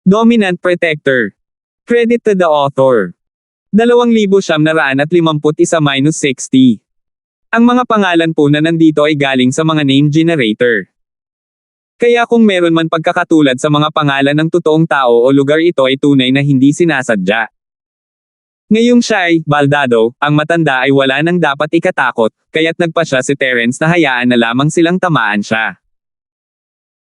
Dominant Protector. Credit to the author. 2,951-60. Ang mga pangalan po na nandito ay galing sa mga name generator. Kaya kung meron man pagkakatulad sa mga pangalan ng totoong tao o lugar, ito ay tunay na hindi sinasadya. Ngayong siya ay baldado, ang matanda ay wala nang dapat ikatakot, kaya't nagpa siya si Terence na hayaan na lamang silang tamaan siya.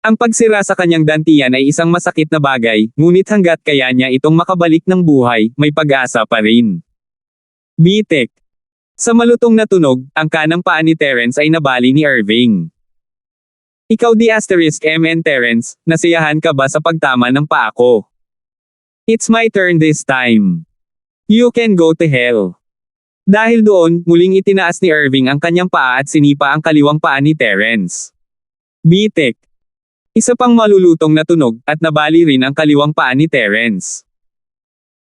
Ang pagsira sa kanyang dantian ay isang masakit na bagay, ngunit hanggat kaya niya itong makabalik ng buhay, may pag-asa pa rin. Bitik. Sa malutong na tunog, ang kanang paa ni Terence ay nabali ni Irving. Ikaw *MN Terence, nasiyahan ka ba sa pagtama ng paa ko? It's my turn this time. You can go to hell. Dahil doon, muling itinaas ni Irving ang kanyang paa at sinipa ang kaliwang paa ni Terence. Bitik. Isa pang malulutong na tunog, at nabali rin ang kaliwang paa ni Terence.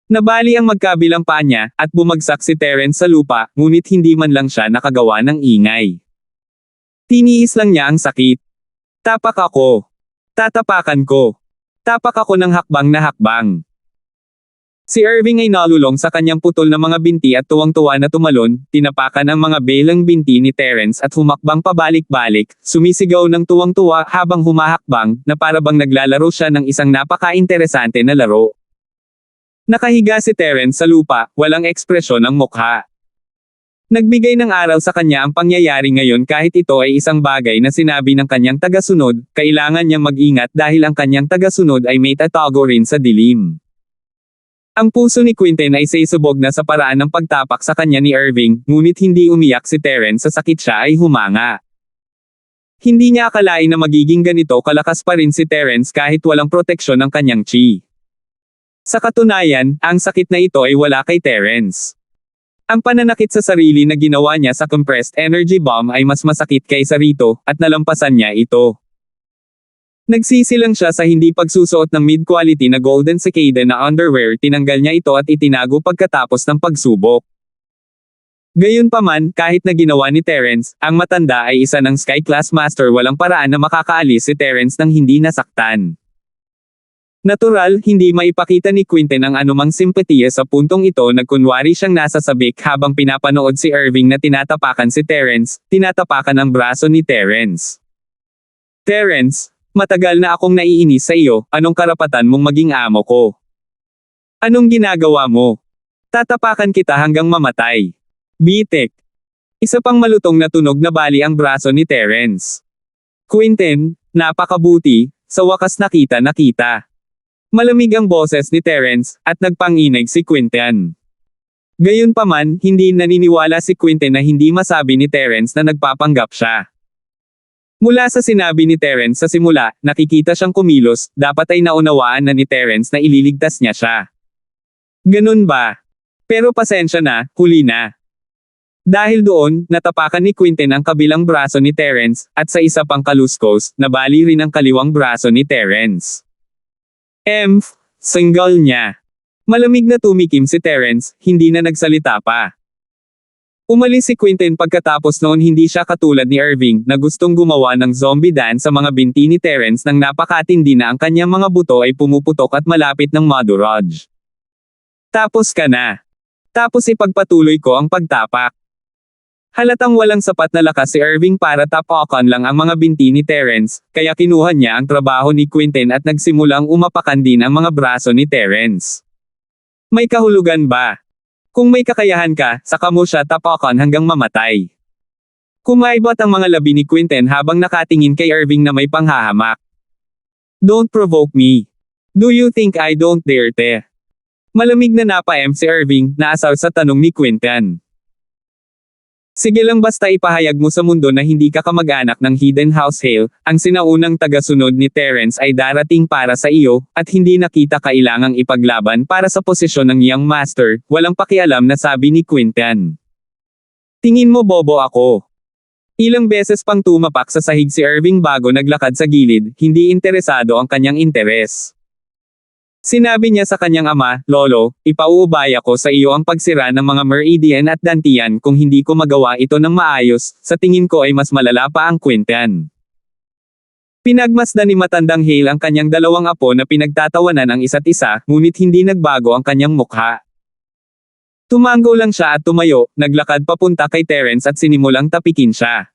Nabali ang magkabilang paa niya, at bumagsak si Terence sa lupa, ngunit hindi man lang siya nakagawa ng ingay. Tiniis lang niya ang sakit. Tapak ako. Tatapakan ko. Tapak ako ng hakbang na hakbang. Si Irving ay nalulong sa kanyang putol na mga binti at tuwang-tuwa na tumalon, tinapakan ang mga belang binti ni Terence at humakbang pabalik-balik, sumisigaw ng tuwang-tuwa habang humahakbang, na parabang naglalaro siya ng isang napaka-interesante na laro. Nakahiga si Terence sa lupa, walang ekspresyon ang mukha. Nagbigay ng aral sa kanya ang pangyayari ngayon kahit ito ay isang bagay na sinabi ng kanyang tagasunod, kailangan niyang mag-ingat dahil ang kanyang tagasunod ay may tatago rin sa dilim. Ang puso ni Quentin ay sisubog na sa paraan ng pagtapak sa kanya ni Irving, ngunit hindi umiyak si Terence sa sakit, siya ay humanga. Hindi niya akalain na magiging ganito kalakas pa rin si Terence kahit walang proteksyon ng kanyang chi. Sa katunayan, ang sakit na ito ay wala kay Terence. Ang pananakit sa sarili na ginawa niya sa compressed energy bomb ay mas masakit kaysa rito, at nalampasan niya ito. Nagsisilang siya sa hindi pagsusuot ng mid-quality na golden cicada na underwear, tinanggal niya ito at itinago pagkatapos ng pagsubok. Gayunpaman, kahit na ginawa ni Terence, ang matanda ay isa ng Sky Class Master, walang paraan na makakaalis si Terence nang hindi nasaktan. Natural, hindi maipakita ni Quentin ang anumang simpatiya sa puntong ito, nagkunwari siyang nasa sabik habang pinapanood si Irving na tinatapakan si Terence, tinatapakan ang braso ni Terence. Terence, matagal na akong naiinis sa iyo, anong karapatan mong maging amo ko? Anong ginagawa mo? Tatapakan kita hanggang mamatay. Bitik. Isa pang malutong na tunog na bali ang braso ni Terence. Quentin, napakabuti, sa wakas nakita. Malamig ang boses ni Terence, at nagpanginig si Quentin. Gayunpaman, hindi naniniwala si Quentin na hindi masabi ni Terence na nagpapanggap siya. Mula sa sinabi ni Terence sa simula, nakikita siyang kumilos, dapat ay naunawaan na ni Terence na ililigtas niya siya. Ganun ba? Pero pasensya na, huli na. Dahil doon, natapakan ni Quentin ang kabilang braso ni Terence, at sa isa pang kaluskos, nabali rin ang kaliwang braso ni Terence. Single niya. Malamig na tumikim si Terence, hindi na nagsalita pa. Umalis si Quentin pagkatapos noon. Hindi siya katulad ni Irving, na gustong gumawa ng zombie dance sa mga binti ni Terence nang napakatindi na ang kanyang mga buto ay pumuputok at malapit ng madurage. Tapos ka na. Tapos ipagpatuloy ko ang pagtapak. Halatang walang sapat na lakas si Irving para tapakan lang ang mga binti ni Terence, kaya kinuha niya ang trabaho ni Quentin at nagsimulang umapakan din ang mga braso ni Terence. May kahulugan ba? Kung may kakayahan ka, saka mo siya tapakan hanggang mamatay. Kumaibot ang mga labi ni Quentin habang nakatingin kay Irving na may panghahamak. Don't provoke me. Do you think I don't dare te? Malamig na napa-M si Irving, naasaw sa tanong ni Quentin. Sige lang, basta ipahayag mo sa mundo na hindi ka kamag-anak ng Hidden House Hale, ang sinaunang tagasunod ni Terence ay darating para sa iyo, at hindi na kita kailangang ipaglaban para sa posisyon ng Young Master, walang pakialam na sabi ni Quentin. Tingin mo bobo ako? Ilang beses pang tumapak sa sahig si Irving bago naglakad sa gilid, hindi interesado ang kanyang interes. Sinabi niya sa kanyang ama, Lolo, ipauubaya ko sa iyo ang pagsira ng mga meridian at dantian kung hindi ko magawa ito ng maayos, sa tingin ko ay mas malala pa ang Quentin. Pinagmasdan ni matandang Hale ang kanyang dalawang apo na pinagtatawanan ang isa't isa, ngunit hindi nagbago ang kanyang mukha. Tumango lang siya at tumayo, naglakad papunta kay Terence at sinimulang tapikin siya.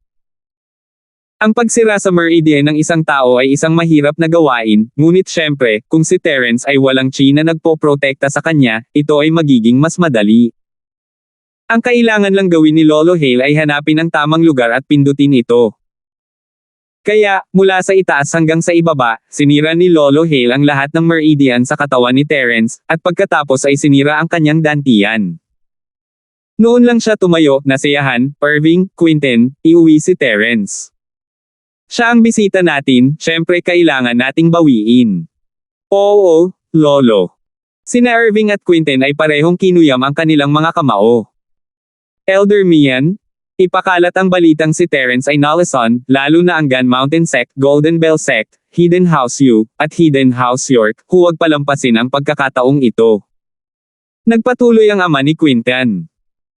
Ang pagsira sa meridian ng isang tao ay isang mahirap na gawain, ngunit syempre, kung si Terence ay walang chi na nagpoprotekta sa kanya, ito ay magiging mas madali. Ang kailangan lang gawin ni Lolo Hale ay hanapin ang tamang lugar at pindutin ito. Kaya, mula sa itaas hanggang sa ibaba, sinira ni Lolo Hale ang lahat ng meridian sa katawan ni Terence, at pagkatapos ay sinira ang kanyang dantian. Noon lang siya tumayo, nasiyahan, Irving, Quinten, iuwi si Terence. Siya ang bisita natin, syempre kailangan nating bawiin. Oo, Lolo. Sina Irving at Quinten ay parehong kinuyam ang kanilang mga kamao. Elder Mian, ipakalat ang balitang si Terence ay nalason, lalo na ang Gun Mountain Sect, Golden Bell Sect, Hidden House U, at Hidden House York, huwag palampasin ang pagkakataong ito. Nagpatuloy ang ama ni Quinten.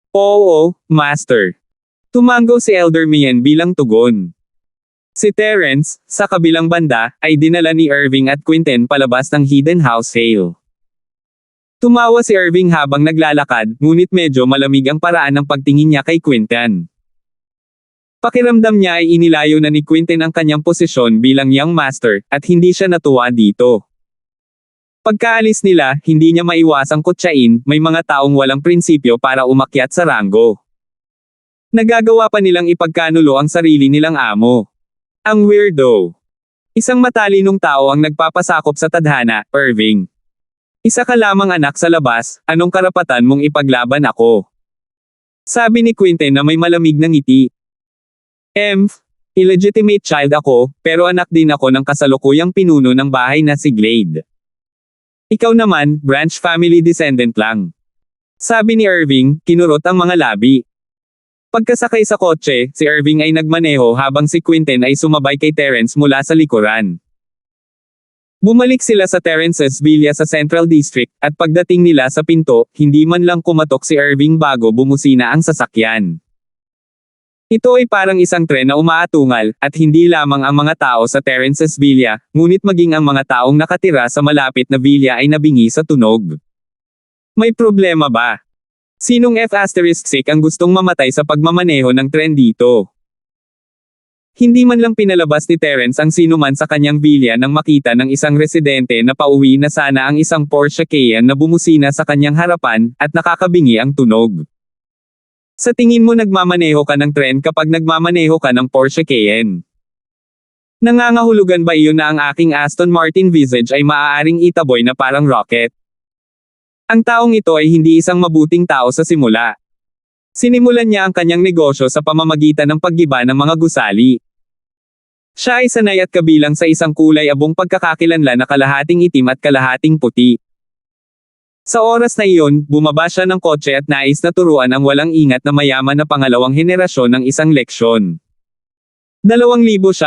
Oo, Master. Tumango si Elder Mian bilang tugon. Si Terence, sa kabilang banda, ay dinala ni Irving at Quinten palabas ng Hidden House Hale. Tumawa si Irving habang naglalakad, ngunit medyo malamig ang paraan ng pagtingin niya kay Quinten. Pakiramdam niya ay inilayo na ni Quinten ang kanyang posisyon bilang young master, at hindi siya natuwa dito. Pagkaalis nila, hindi niya maiwasang kutsain, may mga taong walang prinsipyo para umakyat sa ranggo. Nagagawa pa nilang ipagkanulo ang sarili nilang amo. Ang weirdo. Isang matalinong tao ang nagpapasakop sa tadhana, Irving. Isa ka lamang anak sa labas, anong karapatan mong ipaglaban ako? Sabi ni Quinten na may malamig na ngiti. Illegitimate child ako, pero anak din ako ng kasalukuyang pinuno ng bahay na si Glade. Ikaw naman, branch family descendant lang. Sabi ni Irving, kinurot ang mga labi. Pagkasakay sa kotse, si Irving ay nagmaneho habang si Quinten ay sumabay kay Terence mula sa likuran. Bumalik sila sa Terence's Villa sa Central District, at pagdating nila sa pinto, hindi man lang kumatok si Irving bago bumusina ang sasakyan. Ito ay parang isang tren na umaatungal, at hindi lamang ang mga tao sa Terence's Villa, ngunit maging ang mga taong nakatira sa malapit na villa ay nabingi sa tunog. May problema ba? Sinong F*** ang gustong mamatay sa pagmamaneho ng tren dito? Hindi man lang pinalabas ni Terence ang sinuman sa kanyang villa nang makita ng isang residente na pauwi na sana ang isang Porsche Cayenne na bumusina sa kanyang harapan, at nakakabingi ang tunog. Sa tingin mo nagmamaneho ka ng tren kapag nagmamaneho ka ng Porsche Cayenne? Nangangahulugan ba iyon na ang aking Aston Martin Visage ay maaaring itaboy na parang rocket? Ang taong ito ay hindi isang mabuting tao sa simula. Sinimulan niya ang kanyang negosyo sa pamamagitan ng paggiba ng mga gusali. Siya ay sanay at kabilang sa isang kulay abong pagkakakilanlan na kalahating itim at kalahating puti. Sa oras na iyon, bumaba siya ng kotse at nais na turuan ang walang ingat na mayaman na pangalawang henerasyon ng isang leksyon. 2,952.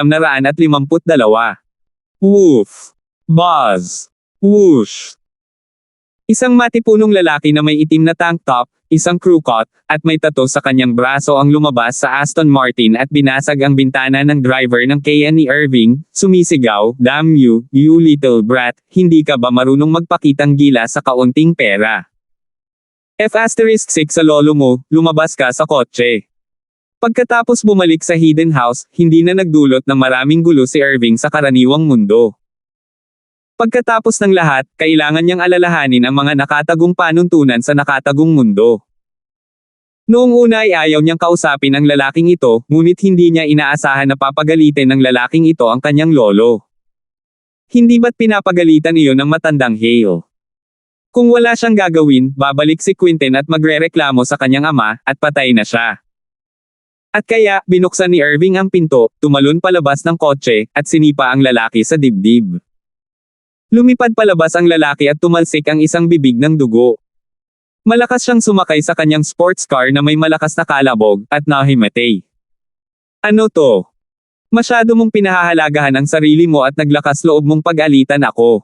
Woof! Buzz! Whoosh! Isang matipunong lalaki na may itim na tank top, isang crew cut, at may tattoo sa kanyang braso ang lumabas sa Aston Martin at binasag ang bintana ng driver ng Cayenne ni Irving, sumisigaw, "Damn you, you little brat, hindi ka ba marunong magpakitang gila sa kaunting pera? F*** sa lolo mo, lumabas ka sa kotse." Pagkatapos bumalik sa Hidden House, hindi na nagdulot ng maraming gulo si Irving sa karaniwang mundo. Pagkatapos ng lahat, kailangan niyang alalahanin ang mga nakatagong panuntunan sa nakatagong mundo. Noong una ay ayaw niyang kausapin ang lalaking ito, ngunit hindi niya inaasahan na papagalitin ng lalaking ito ang kanyang lolo. Hindi ba't pinapagalitan iyon ng matandang Hale? Kung wala siyang gagawin, babalik si Quinten at magrereklamo sa kanyang ama, at patay na siya. At kaya, binuksan ni Irving ang pinto, tumalon palabas ng kotse, at sinipa ang lalaki sa dibdib. Lumipad palabas ang lalaki at tumalsik ang isang bibig ng dugo. Malakas siyang sumakay sa kanyang sports car na may malakas na kalabog, at nahimatay. Ano to? Masyado mong pinahahalagahan ang sarili mo at naglakas loob mong pag-alitan ako.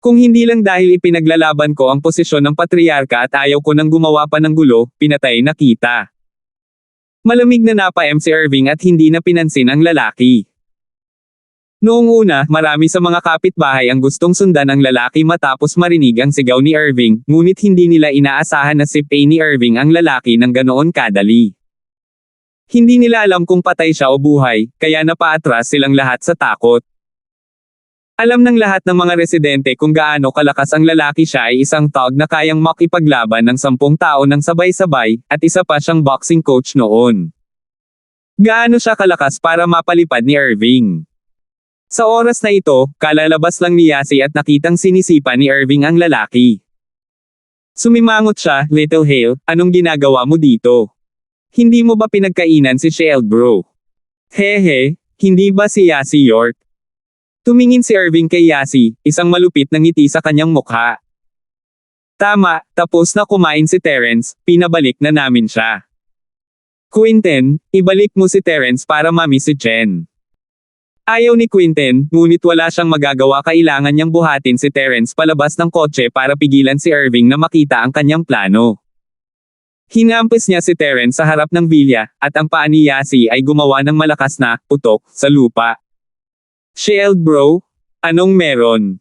Kung hindi lang dahil ipinaglalaban ko ang posisyon ng patriarka at ayaw ko nang gumawa pa ng gulo, pinatay na kita. Malamig na napaem si Irving at hindi na pinansin ang lalaki. Noong una, marami sa mga kapitbahay ang gustong sundan ang lalaki matapos marinig ang sigaw ni Irving, ngunit hindi nila inaasahan na si Pay ni Irving ang lalaki ng ganoon kadali. Hindi nila alam kung patay siya o buhay, kaya napaatras silang lahat sa takot. Alam ng lahat ng mga residente kung gaano kalakas ang lalaki, siya ay isang thug na kayang makipaglaban ng 10 tao ng sabay-sabay, at isa pa siyang boxing coach noon. Gaano siya kalakas para mapalipad ni Irving? Sa oras na ito, kalalabas lang ni Yasi at nakitang sinisipa ni Irving ang lalaki. Sumimangot siya, "Little Hale, anong ginagawa mo dito? Hindi mo ba pinagkainan si Shield bro?" "Hehe, hindi ba si Yasi York?" Tumingin si Irving kay Yasi, isang malupit na ngiti sa kanyang mukha. "Tama, tapos na kumain si Terence, pinabalik na namin siya. Quinten, ibalik mo si Terence para mami si Jen." Ayaw ni Quinten, ngunit wala siyang magagawa, kailangan niyang buhatin si Terence palabas ng kotse para pigilan si Irving na makita ang kanyang plano. Hinampis niya si Terence sa harap ng villa, at ang paa ni Yasi ay gumawa ng malakas na putok sa lupa. "Shield bro? Anong meron?"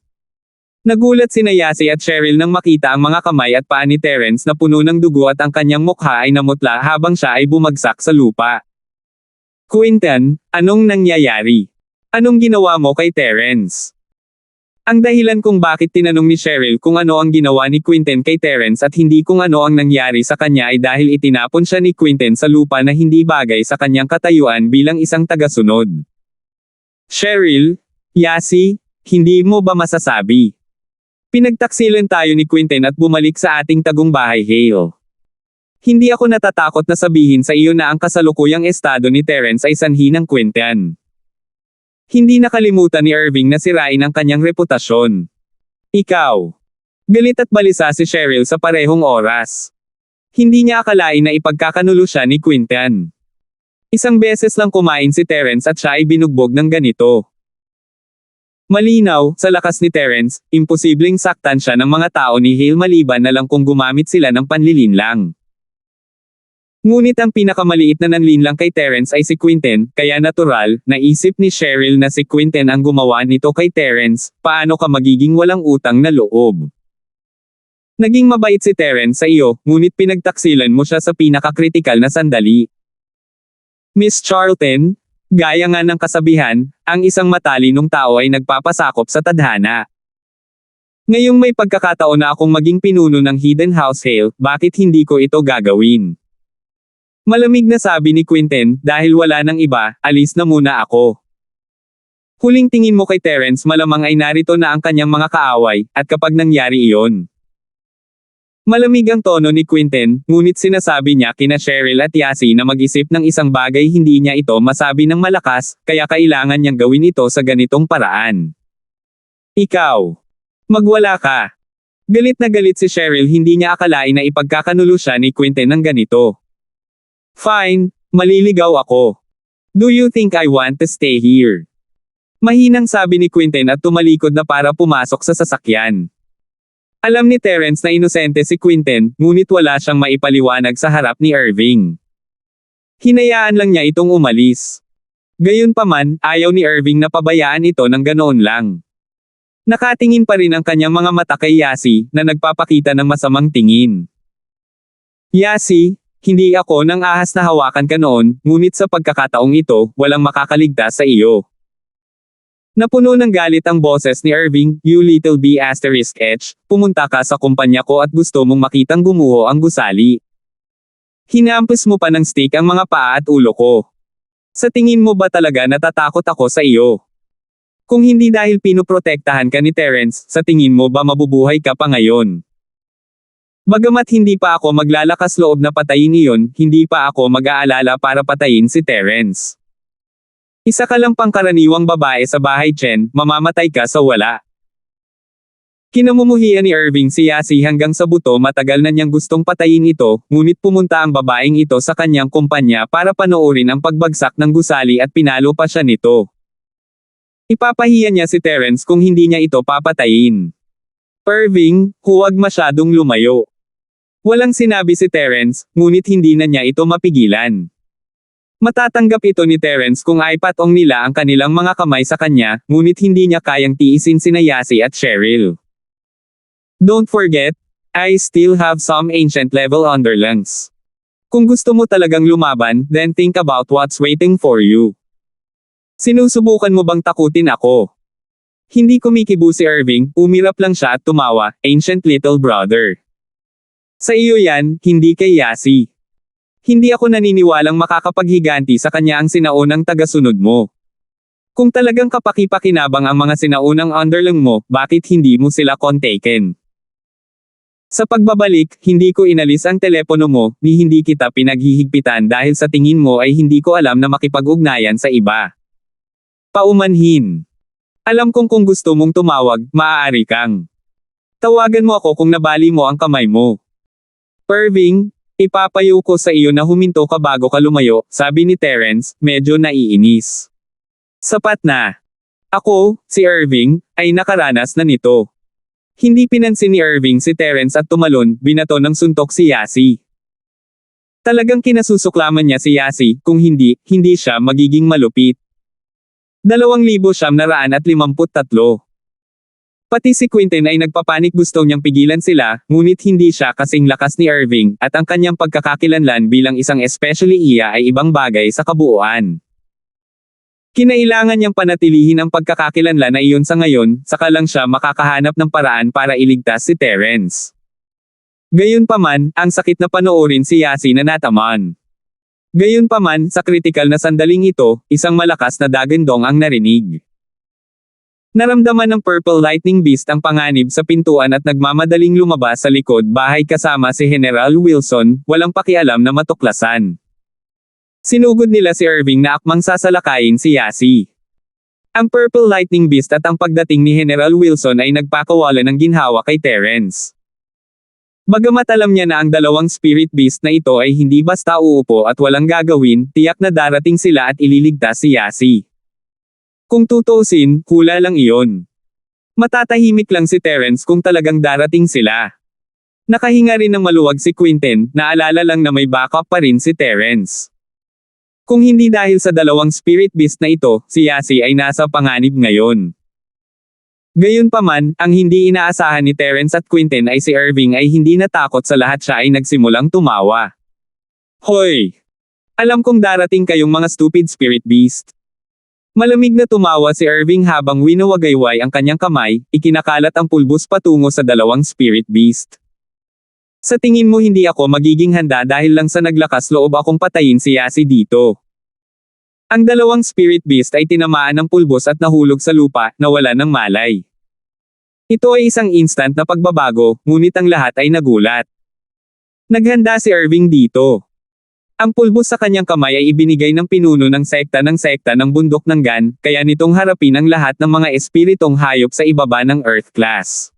Nagulat sina Yasi at Cheryl nang makita ang mga kamay at paa ni Terence na puno ng dugo at ang kanyang mukha ay namutla habang siya ay bumagsak sa lupa. "Quinten, anong nangyayari? Anong ginawa mo kay Terence?" Ang dahilan kung bakit tinanong ni Cheryl kung ano ang ginawa ni Quinten kay Terence at hindi kung ano ang nangyari sa kanya ay dahil itinapon siya ni Quinten sa lupa na hindi bagay sa kanyang katayuan bilang isang tagasunod. "Cheryl, Yasi, hindi mo ba masasabi? Pinagtaksilan tayo ni Quinten at bumalik sa ating tagumpay, Hale. Hindi ako natatakot na sabihin sa iyo na ang kasalukuyang estado ni Terence ay sanhi ng Quinten. Hindi nakalimutan ni Irving na sirain ang kanyang reputasyon. Ikaw." Galit at balisa si Cheryl sa parehong oras. Hindi niya akalain na ipagkakanulo siya ni Quinten. Isang beses lang kumain si Terence at siya ay binugbog ng ganito. Malinaw, sa lakas ni Terence, imposibleng saktan siya ng mga tao ni Hale maliban na lang kung gumamit sila ng panlilinlang. Ngunit ang pinakamaliit na nanlinlang kay Terence ay si Quinten, kaya natural, naisip ni Cheryl na si Quinten ang gumawa nito kay Terence, paano ka magiging walang utang na loob? Naging mabait si Terence sa iyo, ngunit pinagtaksilan mo siya sa pinakakritikal na sandali. Miss Charlton, gaya nga ng kasabihan, ang isang matalinong tao ay nagpapasakop sa tadhana. Ngayong may pagkakataon na akong maging pinuno ng Hidden House Hale, bakit hindi ko ito gagawin? Malamig na sabi ni Quinten, dahil wala nang iba, alis na muna ako. Huling tingin mo kay Terence malamang ay narito na ang kanyang mga kaaway, at kapag nangyari iyon. Malamig ang tono ni Quinten, ngunit sinasabi niya kina Cheryl at Yasi na mag-isip ng isang bagay, hindi niya ito masabi ng malakas, kaya kailangan niyang gawin ito sa ganitong paraan. Ikaw. Magwala ka. Galit na galit si Cheryl, hindi niya akalain na ipagkakanulo siya ni Quinten ng ganito. Fine, maliligaw ako. Do you think I want to stay here? Mahinang sabi ni Quinten at tumalikod na para pumasok sa sasakyan. Alam ni Terence na inosente si Quinten, ngunit wala siyang maipaliwanag sa harap ni Irving. Hinayaan lang niya itong umalis. Gayunpaman, ayaw ni Irving na pabayaan ito ng ganoon lang. Nakatingin pa rin ang kanyang mga mata kay Yasi, na nagpapakita ng masamang tingin. Yasi, hindi ako nang ahas na hawakan ka noon, ngunit sa pagkakataong ito, walang makakaligtas sa iyo. Napuno ng galit ang boses ni Irving, "You little b*****, pumunta ka sa kumpanya ko at gusto mong makitang gumuho ang gusali. Hinampis mo pa ng stick ang mga paa at ulo ko. Sa tingin mo ba talaga natatakot ako sa iyo? Kung hindi dahil pinoprotektahan ka ni Terence, sa tingin mo ba mabubuhay ka pa ngayon? Bagamat hindi pa ako maglalakas loob na patayin iyon, hindi pa ako mag-aalala para patayin si Terence. Isa ka lang pangkaraniwang babae sa bahay, Chen, mamamatay ka sa wala." Kinamumuhian ni Irving si Yasi hanggang sa buto, matagal na niyang gustong patayin ito, ngunit pumunta ang babaeng ito sa kanyang kumpanya para panoorin ang pagbagsak ng gusali at pinalo pa siya nito. Ipapahiya niya si Terence kung hindi niya ito papatayin. Irving, huwag masyadong lumayo. Walang sinabi si Terence, ngunit hindi na niya ito mapigilan. Matatanggap ito ni Terence kung ipatong nila ang kanilang mga kamay sa kanya, ngunit hindi niya kayang tiisin sina Yasi at Cheryl. Don't forget, I still have some ancient level underlings. Kung gusto mo talagang lumaban, then think about what's waiting for you. Sinusubukan mo bang takutin ako? Hindi kumikibo si Irving, umirap lang siya at tumawa, ancient little brother. Sa iyo yan, hindi kay Yasi. Hindi ako naniniwalang makakapaghiganti sa kanya ang sinaunang tagasunod mo. Kung talagang kapaki-pakinabang ang mga sinaunang underling mo, bakit hindi mo sila kontaken? Sa pagbabalik, hindi ko inalis ang telepono mo, ni hindi kita pinaghihigpitan dahil sa tingin mo ay hindi ko alam na makipag-ugnayan sa iba. Paumanhin. Alam kong kung gusto mong tumawag, maaari kang. Tawagan mo ako kung nabali mo ang kamay mo. Irving, ipapayo ko sa iyo na huminto ka bago ka lumayo, sabi ni Terence, medyo naiinis. Sapat na. Ako, si Irving, ay nakaranas na nito. Hindi pinansin ni Irving si Terence at tumalon, binato ng suntok si Yasi. Talagang kinasusuklaman niya si Yasi, kung hindi siya magiging malupit. 2,953. Pati si Quentin ay nagpapanik, gusto niyang pigilan sila, ngunit hindi siya kasing lakas ni Irving, at ang kanyang pagkakakilanlan bilang isang especially iya ay ibang bagay sa kabuuan. Kinailangan niyang panatilihin ang pagkakakilanlan na iyon sa ngayon, saka lang siya makakahanap ng paraan para iligtas si Terence. Gayunpaman, ang sakit na panoorin si Yasi na natamaan. Gayunpaman, sa kritikal na sandaling ito, isang malakas na dagandong ang narinig. Naramdaman ng Purple Lightning Beast ang panganib sa pintuan at nagmamadaling lumabas sa likod bahay kasama si General Wilson, walang pakialam na matuklasan. Sinugod nila si Irving na akmang sasalakayin si Yasi. Ang Purple Lightning Beast at ang pagdating ni General Wilson ay nagpakawala ng ginhawa kay Terence. Bagamat alam niya na ang dalawang Spirit Beast na ito ay hindi basta uupo at walang gagawin, tiyak na darating sila at ililigtas si Yasi. Kung tutuusin, hula lang iyon. Matatahimik lang si Terence kung talagang darating sila. Nakahinga rin ng maluwag si Quentin, naalala lang na may backup pa rin si Terence. Kung hindi dahil sa dalawang Spirit Beast na ito, si Yasi ay nasa panganib ngayon. Gayunpaman, ang hindi inaasahan ni Terence at Quentin ay si Irving ay hindi natakot, sa lahat siya ay nagsimulang tumawa. Hoy! Alam kong darating kayong mga stupid Spirit Beast. Malamig na tumawa si Irving habang winawagayway ang kanyang kamay, ikinakalat ang pulbos patungo sa dalawang Spirit Beast. Sa tingin mo hindi ako magiging handa dahil lang sa naglakas loob akong patayin si Yasi dito. Ang dalawang Spirit Beast ay tinamaan ng pulbos at nahulog sa lupa, nawala ng malay. Ito ay isang instant na pagbabago, ngunit ang lahat ay nagulat. Naghanda si Irving dito. Ang pulbos sa kanyang kamay ay ibinigay ng pinuno ng sekta ng bundok ng Gan, kaya nitong harapin ang lahat ng mga espiritong hayop sa ibaba ng Earth class.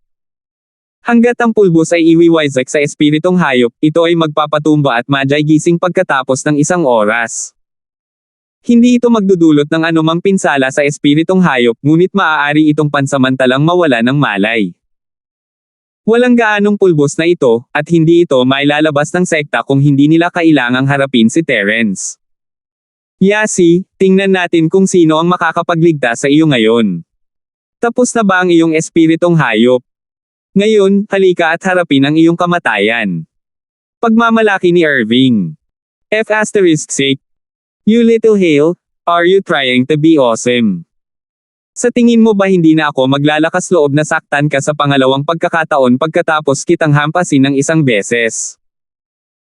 Hanggat ang pulbos ay iwiwizak sa espiritong hayop, ito ay magpapatumba at majay gising pagkatapos ng isang oras. Hindi ito magdudulot ng anumang pinsala sa espiritong hayop, ngunit maaari itong pansamantalang mawala ng malay. Walang gaanong pulbos na ito, at hindi ito mailalabas ng sekta kung hindi nila kailangang harapin si Terence. Yasi, tingnan natin kung sino ang makakapagligtas sa iyo ngayon. Tapos na ba ang iyong espiritong hayop? Ngayon, halika at harapin ang iyong kamatayan. Pagmamalaki ni Irving. F***, you little hale, are you trying to be awesome? Sa tingin mo ba hindi na ako maglalakas loob na saktan ka sa pangalawang pagkakataon pagkatapos kitang hampasin ng isang beses?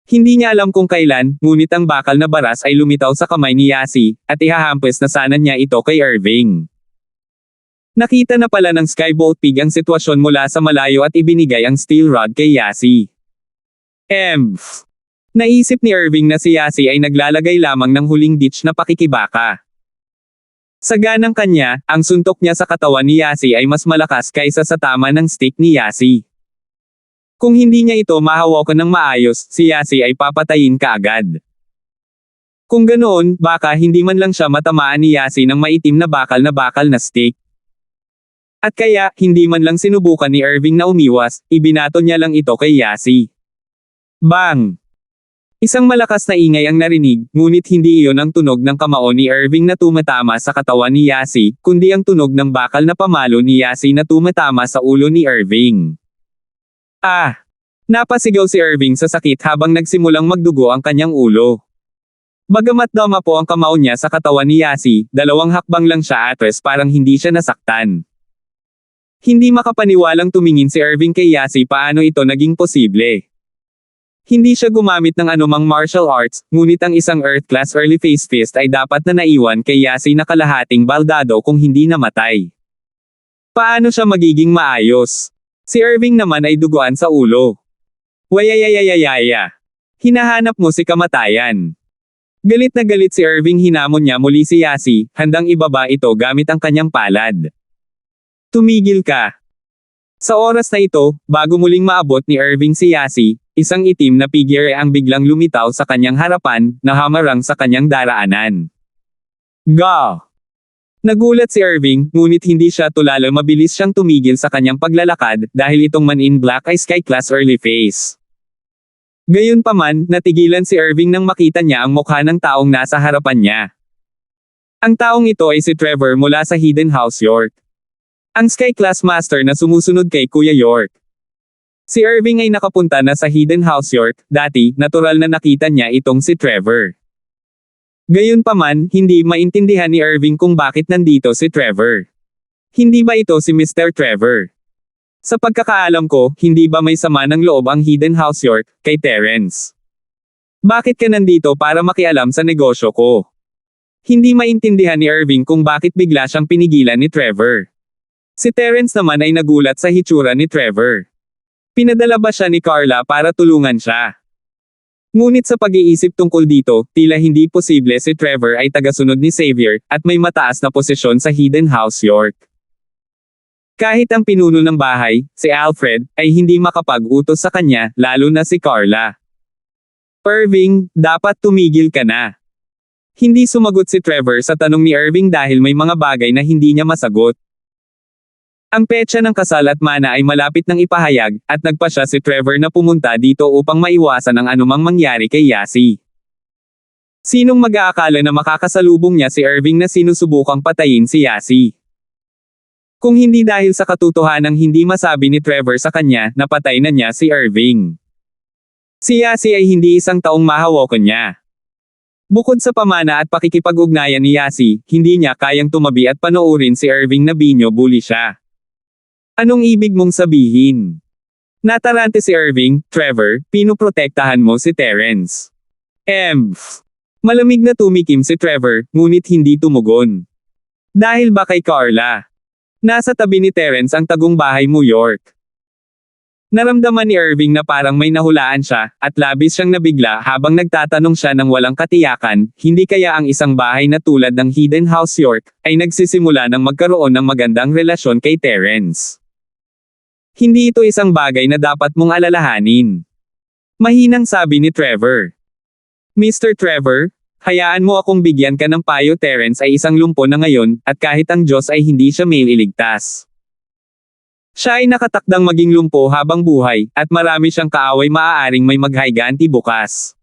Hindi niya alam kung kailan, ngunit ang bakal na baras ay lumitaw sa kamay ni Yasi, at ihahampas na sana niya ito kay Irving. Nakita na pala ng Skybolt Pig ang sitwasyon mula sa malayo at ibinigay ang steel rod kay Yasi. Naisip ni Irving na si Yasi ay naglalagay lamang ng huling ditch na pakikibaka. Sa ganang kanya, ang suntok niya sa katawan ni Yasi ay mas malakas kaysa sa tama ng stick ni Yasi. Kung hindi niya ito mahawakan ng maayos, si Yasi ay papatayin kaagad. Kung ganoon, baka hindi man lang siya matamaan ni Yasi ng maitim na bakal na stick. At kaya, hindi man lang sinubukan ni Irving na umiwas, ibinato niya lang ito kay Yasi. Bang! Isang malakas na ingay ang narinig, ngunit hindi iyon ang tunog ng kamao ni Irving na tumatama sa katawan ni Yasi, kundi ang tunog ng bakal na pamalo ni Yasi na tumatama sa ulo ni Irving. Ah! Napasigaw si Irving sa sakit habang nagsimulang magdugo ang kanyang ulo. Bagamat dama po ang kamao niya sa katawan ni Yasi, 2 hakbang lang siya atras parang hindi siya nasaktan. Hindi makapaniwalang tumingin si Irving kay Yasi paano ito naging posible. Hindi siya gumamit ng anumang martial arts, ngunit ang isang Earth Class Early Phase Fist ay dapat na naiwan kay Yasi na kalahating baldado kung hindi namatay. Paano siya magiging maayos? Si Irving naman ay duguan sa ulo. Wayayayayayaya. Hinahanap mo si kamatayan. Galit na galit si Irving, hinamon niya muli si Yasi, handang ibaba ito gamit ang kanyang palad. Tumigil ka. Sa oras na ito, bago muling maabot ni Irving si Yasi, isang itim na figure ang biglang lumitaw sa kanyang harapan, na hamarang sa kanyang daraanan. Ga! Nagulat si Irving, ngunit hindi siya tulala, mabilis siyang tumigil sa kanyang paglalakad, dahil itong Man in Black ay Sky Class Early Phase. Gayunpaman, natigilan si Irving nang makita niya ang mukha ng taong nasa harapan niya. Ang taong ito ay si Trevor mula sa Hidden House York. Ang Sky Class Master na sumusunod kay Kuya York. Si Irving ay nakapunta na sa Hidden House York, dati, natural na nakita niya itong si Trevor. Gayunpaman, hindi maintindihan ni Irving kung bakit nandito si Trevor. Hindi ba ito si Mr. Trevor? Sa pagkakaalam ko, hindi ba may sama ng loob ang Hidden House York, kay Terence? Bakit ka nandito para makialam sa negosyo ko? Hindi maintindihan ni Irving kung bakit bigla siyang pinigilan ni Trevor. Si Terence naman ay nagulat sa hitsura ni Trevor. Pinadala ba siya ni Carla para tulungan siya? Ngunit sa pag-iisip tungkol dito, tila hindi posible si Trevor ay tagasunod ni Xavier, at may mataas na posisyon sa Hidden House York. Kahit ang pinuno ng bahay, si Alfred, ay hindi makapag-utos sa kanya, lalo na si Carla. Irving, dapat tumigil ka na. Hindi sumagot si Trevor sa tanong ni Irving dahil may mga bagay na hindi niya masagot. Ang petsa ng kasal at mana ay malapit ng ipahayag, at nagpasya si Trevor na pumunta dito upang maiwasan ang anumang mangyari kay Yasi. Sinong mag-aakala na makakasalubong niya si Irving na sinusubukang patayin si Yasi? Kung hindi dahil sa katotohanang hindi masabi ni Trevor sa kanya, napatay na niya si Irving. Si Yasi ay hindi isang taong mahawakan niya. Bukod sa pamana at pakikipag-ugnayan ni Yasi, hindi niya kayang tumabi at panoorin si Irving na binyo-bully siya. Anong ibig mong sabihin? Natarante si Irving, Trevor, pinuprotektahan mo si Terence. Malamig na tumikim si Trevor, ngunit hindi tumugon. Dahil ba kay Carla? Nasa tabi ni Terence ang tagong bahay mo, York. Naramdaman ni Irving na parang may nahulaan siya, at labis siyang nabigla habang nagtatanong siya ng walang katiyakan, hindi kaya ang isang bahay na tulad ng Hidden House York, ay nagsisimula ng magkaroon ng magandang relasyon kay Terence. Hindi ito isang bagay na dapat mong alalahanin. Mahinang sabi ni Trevor. Mr. Trevor, hayaan mo akong bigyan ka ng payo. Terence ay isang lumpo na ngayon, at kahit ang Diyos ay hindi siya maililigtas. Siya ay nakatakdang maging lumpo habang buhay, at marami siyang kaaway maaaring may maghayganti bukas.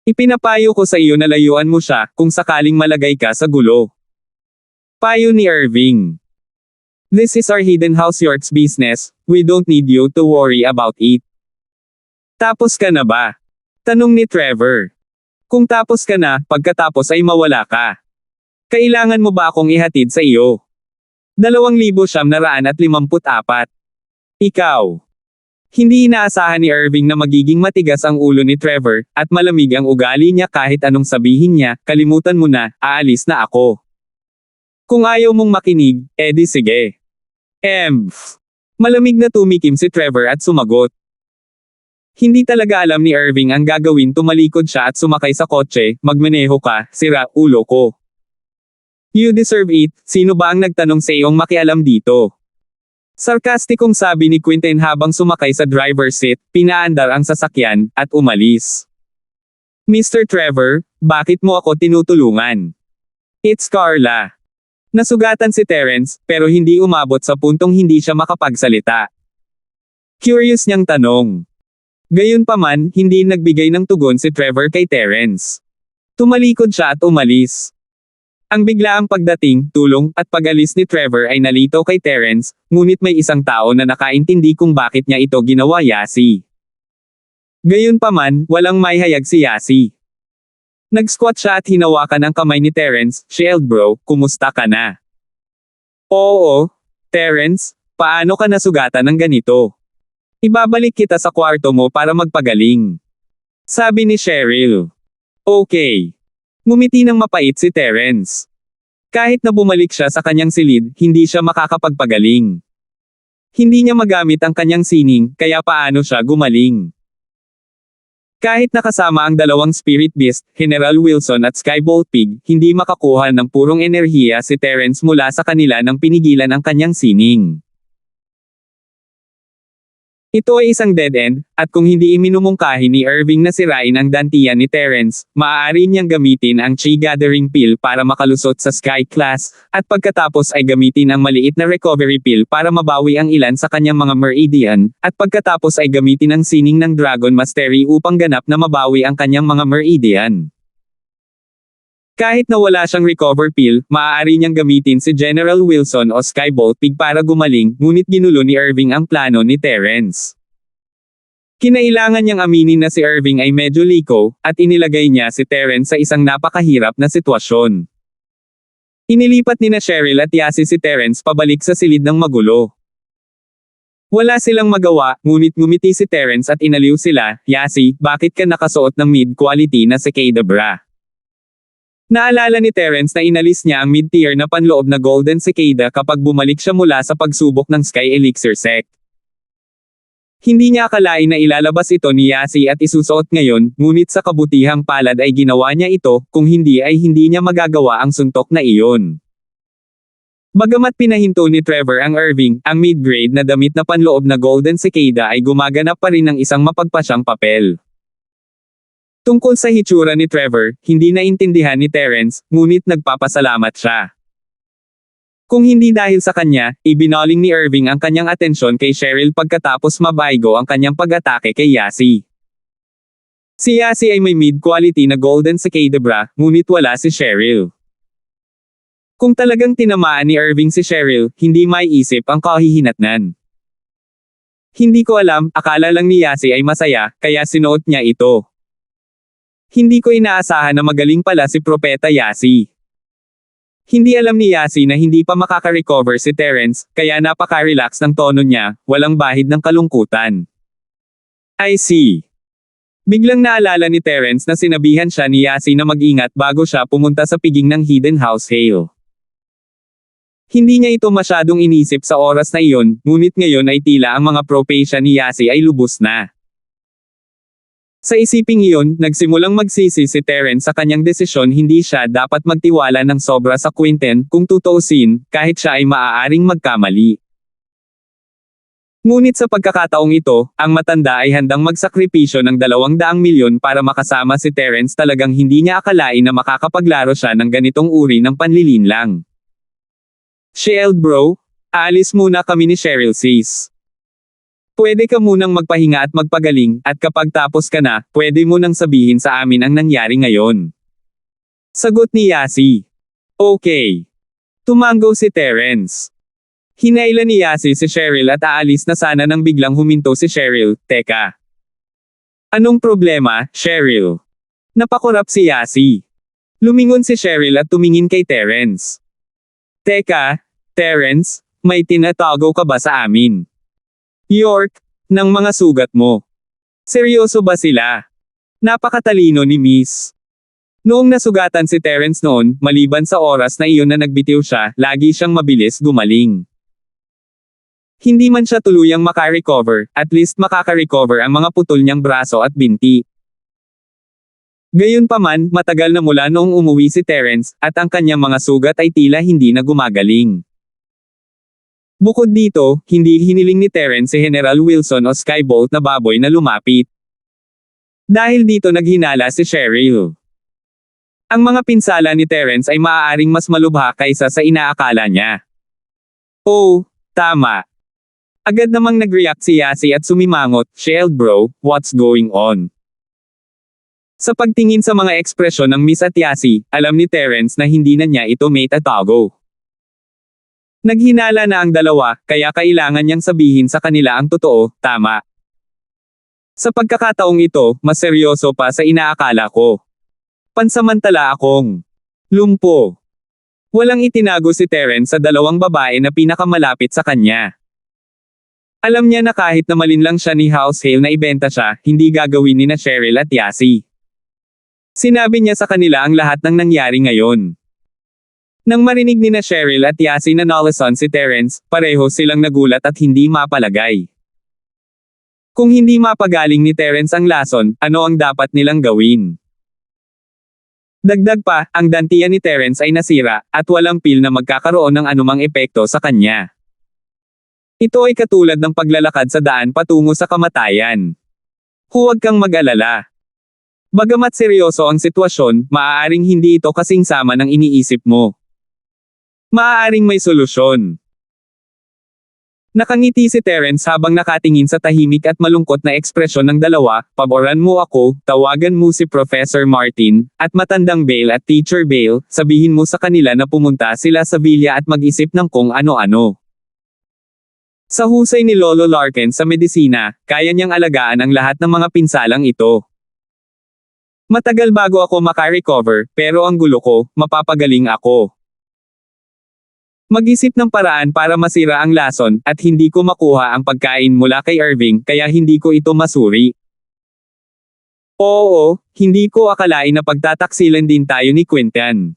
Ipinapayo ko sa iyo na layuan mo siya, kung sakaling malagay ka sa gulo. Payo ni Irving. This is our Hidden House York's business, we don't need you to worry about it. Tapos ka na ba? Tanong ni Trevor. Kung tapos ka na, pagkatapos ay mawala ka. Kailangan mo ba akong ihatid sa iyo? 2,954. Ikaw. Hindi inaasahan ni Irving na magiging matigas ang ulo ni Trevor, at malamig ang ugali niya kahit anong sabihin niya, kalimutan mo na, aalis na ako. Kung ayaw mong makinig, edi sige. Malamig na tumikim si Trevor at sumagot. Hindi talaga alam ni Irving ang gagawin, tumalikod siya at sumakay sa kotse, magmaneho ka, sira ulo ko. You deserve it, sino ba ang nagtanong sa iyong makialam dito? Sarkastikong sabi ni Quentin habang sumakay sa driver's seat, pinaandar ang sasakyan, at umalis. Mr. Trevor, bakit mo ako tinutulungan? It's Carla. Nasugatan si Terence, pero hindi umabot sa puntong hindi siya makapagsalita. Curious niyang tanong. Gayunpaman, hindi nagbigay ng tugon si Trevor kay Terence. Tumalikod siya at umalis. Ang biglaang pagdating, tulong, at pag-alis ni Trevor ay nalito kay Terence, ngunit may isang tao na nakaintindi kung bakit niya ito ginawa, Yasi. Gayunpaman, walang maihayag si Yasi. Nag-squat siya at hinawakan ang kamay ni Terence. "Shield bro, kumusta ka na?" "Oo, Terence, paano ka nasugatan ng ganito? Ibabalik kita sa kwarto mo para magpagaling," sabi ni Cheryl. "Okay." Ngumiti ng mapait si Terence. Kahit na bumalik siya sa kanyang silid, hindi siya makakapagpagaling. Hindi niya magamit ang kanyang sining, kaya paano siya gumaling? Kahit nakasama ang dalawang Spirit Beast, General Wilson at Skybolt Pig, hindi makakuha ng purong enerhiya si Terence mula sa kanila nang pinigilan ang kanyang sining. Ito ay isang dead end, at kung hindi iminumungkahi ni Irving na sirain ang dantian ni Terence, maaari niyang gamitin ang Chi Gathering Pill para makalusot sa Sky Class, at pagkatapos ay gamitin ang maliit na Recovery Pill para mabawi ang ilan sa kanyang mga Meridian, at pagkatapos ay gamitin ang sining ng Dragon Mastery upang ganap na mabawi ang kanyang mga Meridian. Kahit na wala siyang recover pill, maaari niyang gamitin si General Wilson o Skybolt Pig para gumaling, ngunit ginulo ni Irving ang plano ni Terence. Kinailangan niyang aminin na si Irving ay medyo liko, at inilagay niya si Terence sa isang napakahirap na sitwasyon. Inilipat ni na Cheryl at Yasi si Terence pabalik sa silid ng magulo. Wala silang magawa, ngunit ngumiti si Terence at inaliw sila. "Yasi, bakit ka nakasuot ng mid-quality na cicada bra?" Naalala ni Terence na inalis niya ang mid-tier na panloob na Golden Cicada kapag bumalik siya mula sa pagsubok ng Sky Elixir Sect. Hindi niya akalain na ilalabas ito ni Yasi at isusuot ngayon, ngunit sa kabutihang palad ay ginawa niya ito, kung hindi ay hindi niya magagawa ang suntok na iyon. Bagamat pinahinto ni Trevor ang Irving, ang mid-grade na damit na panloob na Golden Cicada ay gumaganap pa rin ng isang mapagpasyang papel. Tungkol sa hitsura ni Trevor, hindi naintindihan ni Terence, ngunit nagpapasalamat siya. Kung hindi dahil sa kanya, ibinaling ni Irving ang kanyang atensyon kay Cheryl pagkatapos mabaigo ang kanyang pag-atake kay Yasi. Si Yasi ay may mid-quality na Golden Cicada bra, ngunit wala si Cheryl. Kung talagang tinamaan ni Irving si Cheryl, hindi maiisip ang kahihinatnan. "Hindi ko alam, akala lang ni Yasi ay masaya, kaya sinuot niya ito. Hindi ko inaasahan na magaling pala si Propeta Yasi." Hindi alam ni Yasi na hindi pa makaka-recover si Terence, kaya napaka-relax ng tono niya, walang bahid ng kalungkutan. "I see." Biglang naalala ni Terence na sinabihan siya ni Yasi na mag-ingat bago siya pumunta sa piging ng Hidden House Hale. Hindi niya ito masyadong inisip sa oras na iyon, ngunit ngayon ay tila ang mga propesya ni Yasi ay lubos na. Sa isiping iyon, nagsimulang magsisi si Terence sa kanyang desisyon. Hindi siya dapat magtiwala ng sobra sa Quentin, kung tutuusin, kahit siya ay maaaring magkamali. Ngunit sa pagkakataong ito, ang matanda ay handang magsakripisyo ng 200 milyon para makasama si Terence. Talagang hindi niya akalain na makakapaglaro siya ng ganitong uri ng panlilinlang. "Shield bro, aalis muna kami ni Cheryl sis. Pwede ka munang magpahinga at magpagaling, at kapag tapos ka na, pwede mo nang sabihin sa amin ang nangyari ngayon," sagot ni Yasi. "Okay." Tumango si Terence. Hinailan ni Yasi si Cheryl at aalis na sana nang biglang huminto si Cheryl. "Teka. Anong problema, Cheryl?" Napakurap si Yasi. Lumingon si Cheryl at tumingin kay Terence. "Teka, Terence, may tinatago ka ba sa amin? York, ng mga sugat mo. Seryoso ba sila?" Napakatalino ni Miss. Noong nasugatan si Terence noon, maliban sa oras na iyon na nagbitiw siya, lagi siyang mabilis gumaling. Hindi man siya tuluyang makarecover, at least makaka-recover ang mga putol niyang braso at binti. Gayunpaman, matagal na mula noong umuwi si Terence, at ang kanyang mga sugat ay tila hindi na gumagaling. Bukod dito, hindi hiniling ni Terence si General Wilson o Skybolt na baboy na lumapit. Dahil dito naghinala si Cheryl. Ang mga pinsala ni Terence ay maaaring mas malubha kaysa sa inaakala niya. Oh, tama. Agad namang nag-react si Yasi at sumimangot, "Shield bro, what's going on?" Sa pagtingin sa mga ekspresyon ng Miss at Yasi, alam ni Terence na hindi na niya ito mate at tago. Naghinala na ang dalawa, kaya kailangan niyang sabihin sa kanila ang totoo, tama. Sa pagkakataong ito, mas seryoso pa sa inaakala ko. Pansamantala akong lumpo. Walang itinago si Terence sa dalawang babae na pinakamalapit sa kanya. Alam niya na kahit na malinlang siya ni House Hale na ibenta siya, hindi gagawin ni na Cheryl at Yasi. Sinabi niya sa kanila ang lahat ng nangyari ngayon. Nang marinig ni na Cheryl at Yasi na nalason si Terence, pareho silang nagulat at hindi mapalagay. Kung hindi mapagaling ni Terence ang lason, ano ang dapat nilang gawin? Dagdag pa, ang dantiyan ni Terence ay nasira, at walang pil na magkakaroon ng anumang epekto sa kanya. Ito ay katulad ng paglalakad sa daan patungo sa kamatayan. Huwag kang mag-alala. Bagamat seryoso ang sitwasyon, maaaring hindi ito kasing sama ng iniisip mo. Maaaring may solusyon. Nakangiti si Terence habang nakatingin sa tahimik at malungkot na ekspresyon ng dalawa, "Paboran mo ako, tawagan mo si Professor Martin, at matandang Bale at Teacher Bale, sabihin mo sa kanila na pumunta sila sa villa at mag-isip ng kung ano-ano." Sa husay ni Lolo Larkin sa medisina, kaya niyang alagaan ang lahat ng mga pinsalang ito. Matagal bago ako makarecover, pero ang gulo ko, mapapagaling ako. Mag-isip ng paraan para masira ang lason, at hindi ko makuha ang pagkain mula kay Irving, kaya hindi ko ito masuri. Oo, hindi ko akalain na pagtataksilan din tayo ni Quintan.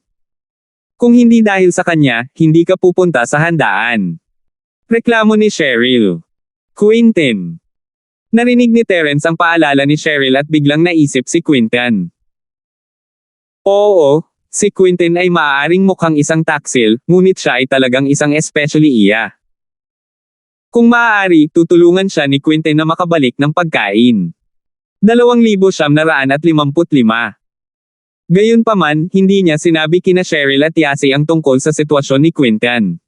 Kung hindi dahil sa kanya, hindi ka pupunta sa handaan. Reklamo ni Cheryl. Quintan. Narinig ni Terence ang paalala ni Cheryl at biglang naisip si Quintan. Oo, si Quintan ay maaaring mukhang isang taksil, ngunit siya ay talagang isang especially iya. Kung maaari, tutulungan siya ni Quintan na makabalik ng pagkain. 2,955. Gayunpaman, hindi niya sinabi kina Cheryl at Yasi ang tungkol sa sitwasyon ni Quintan.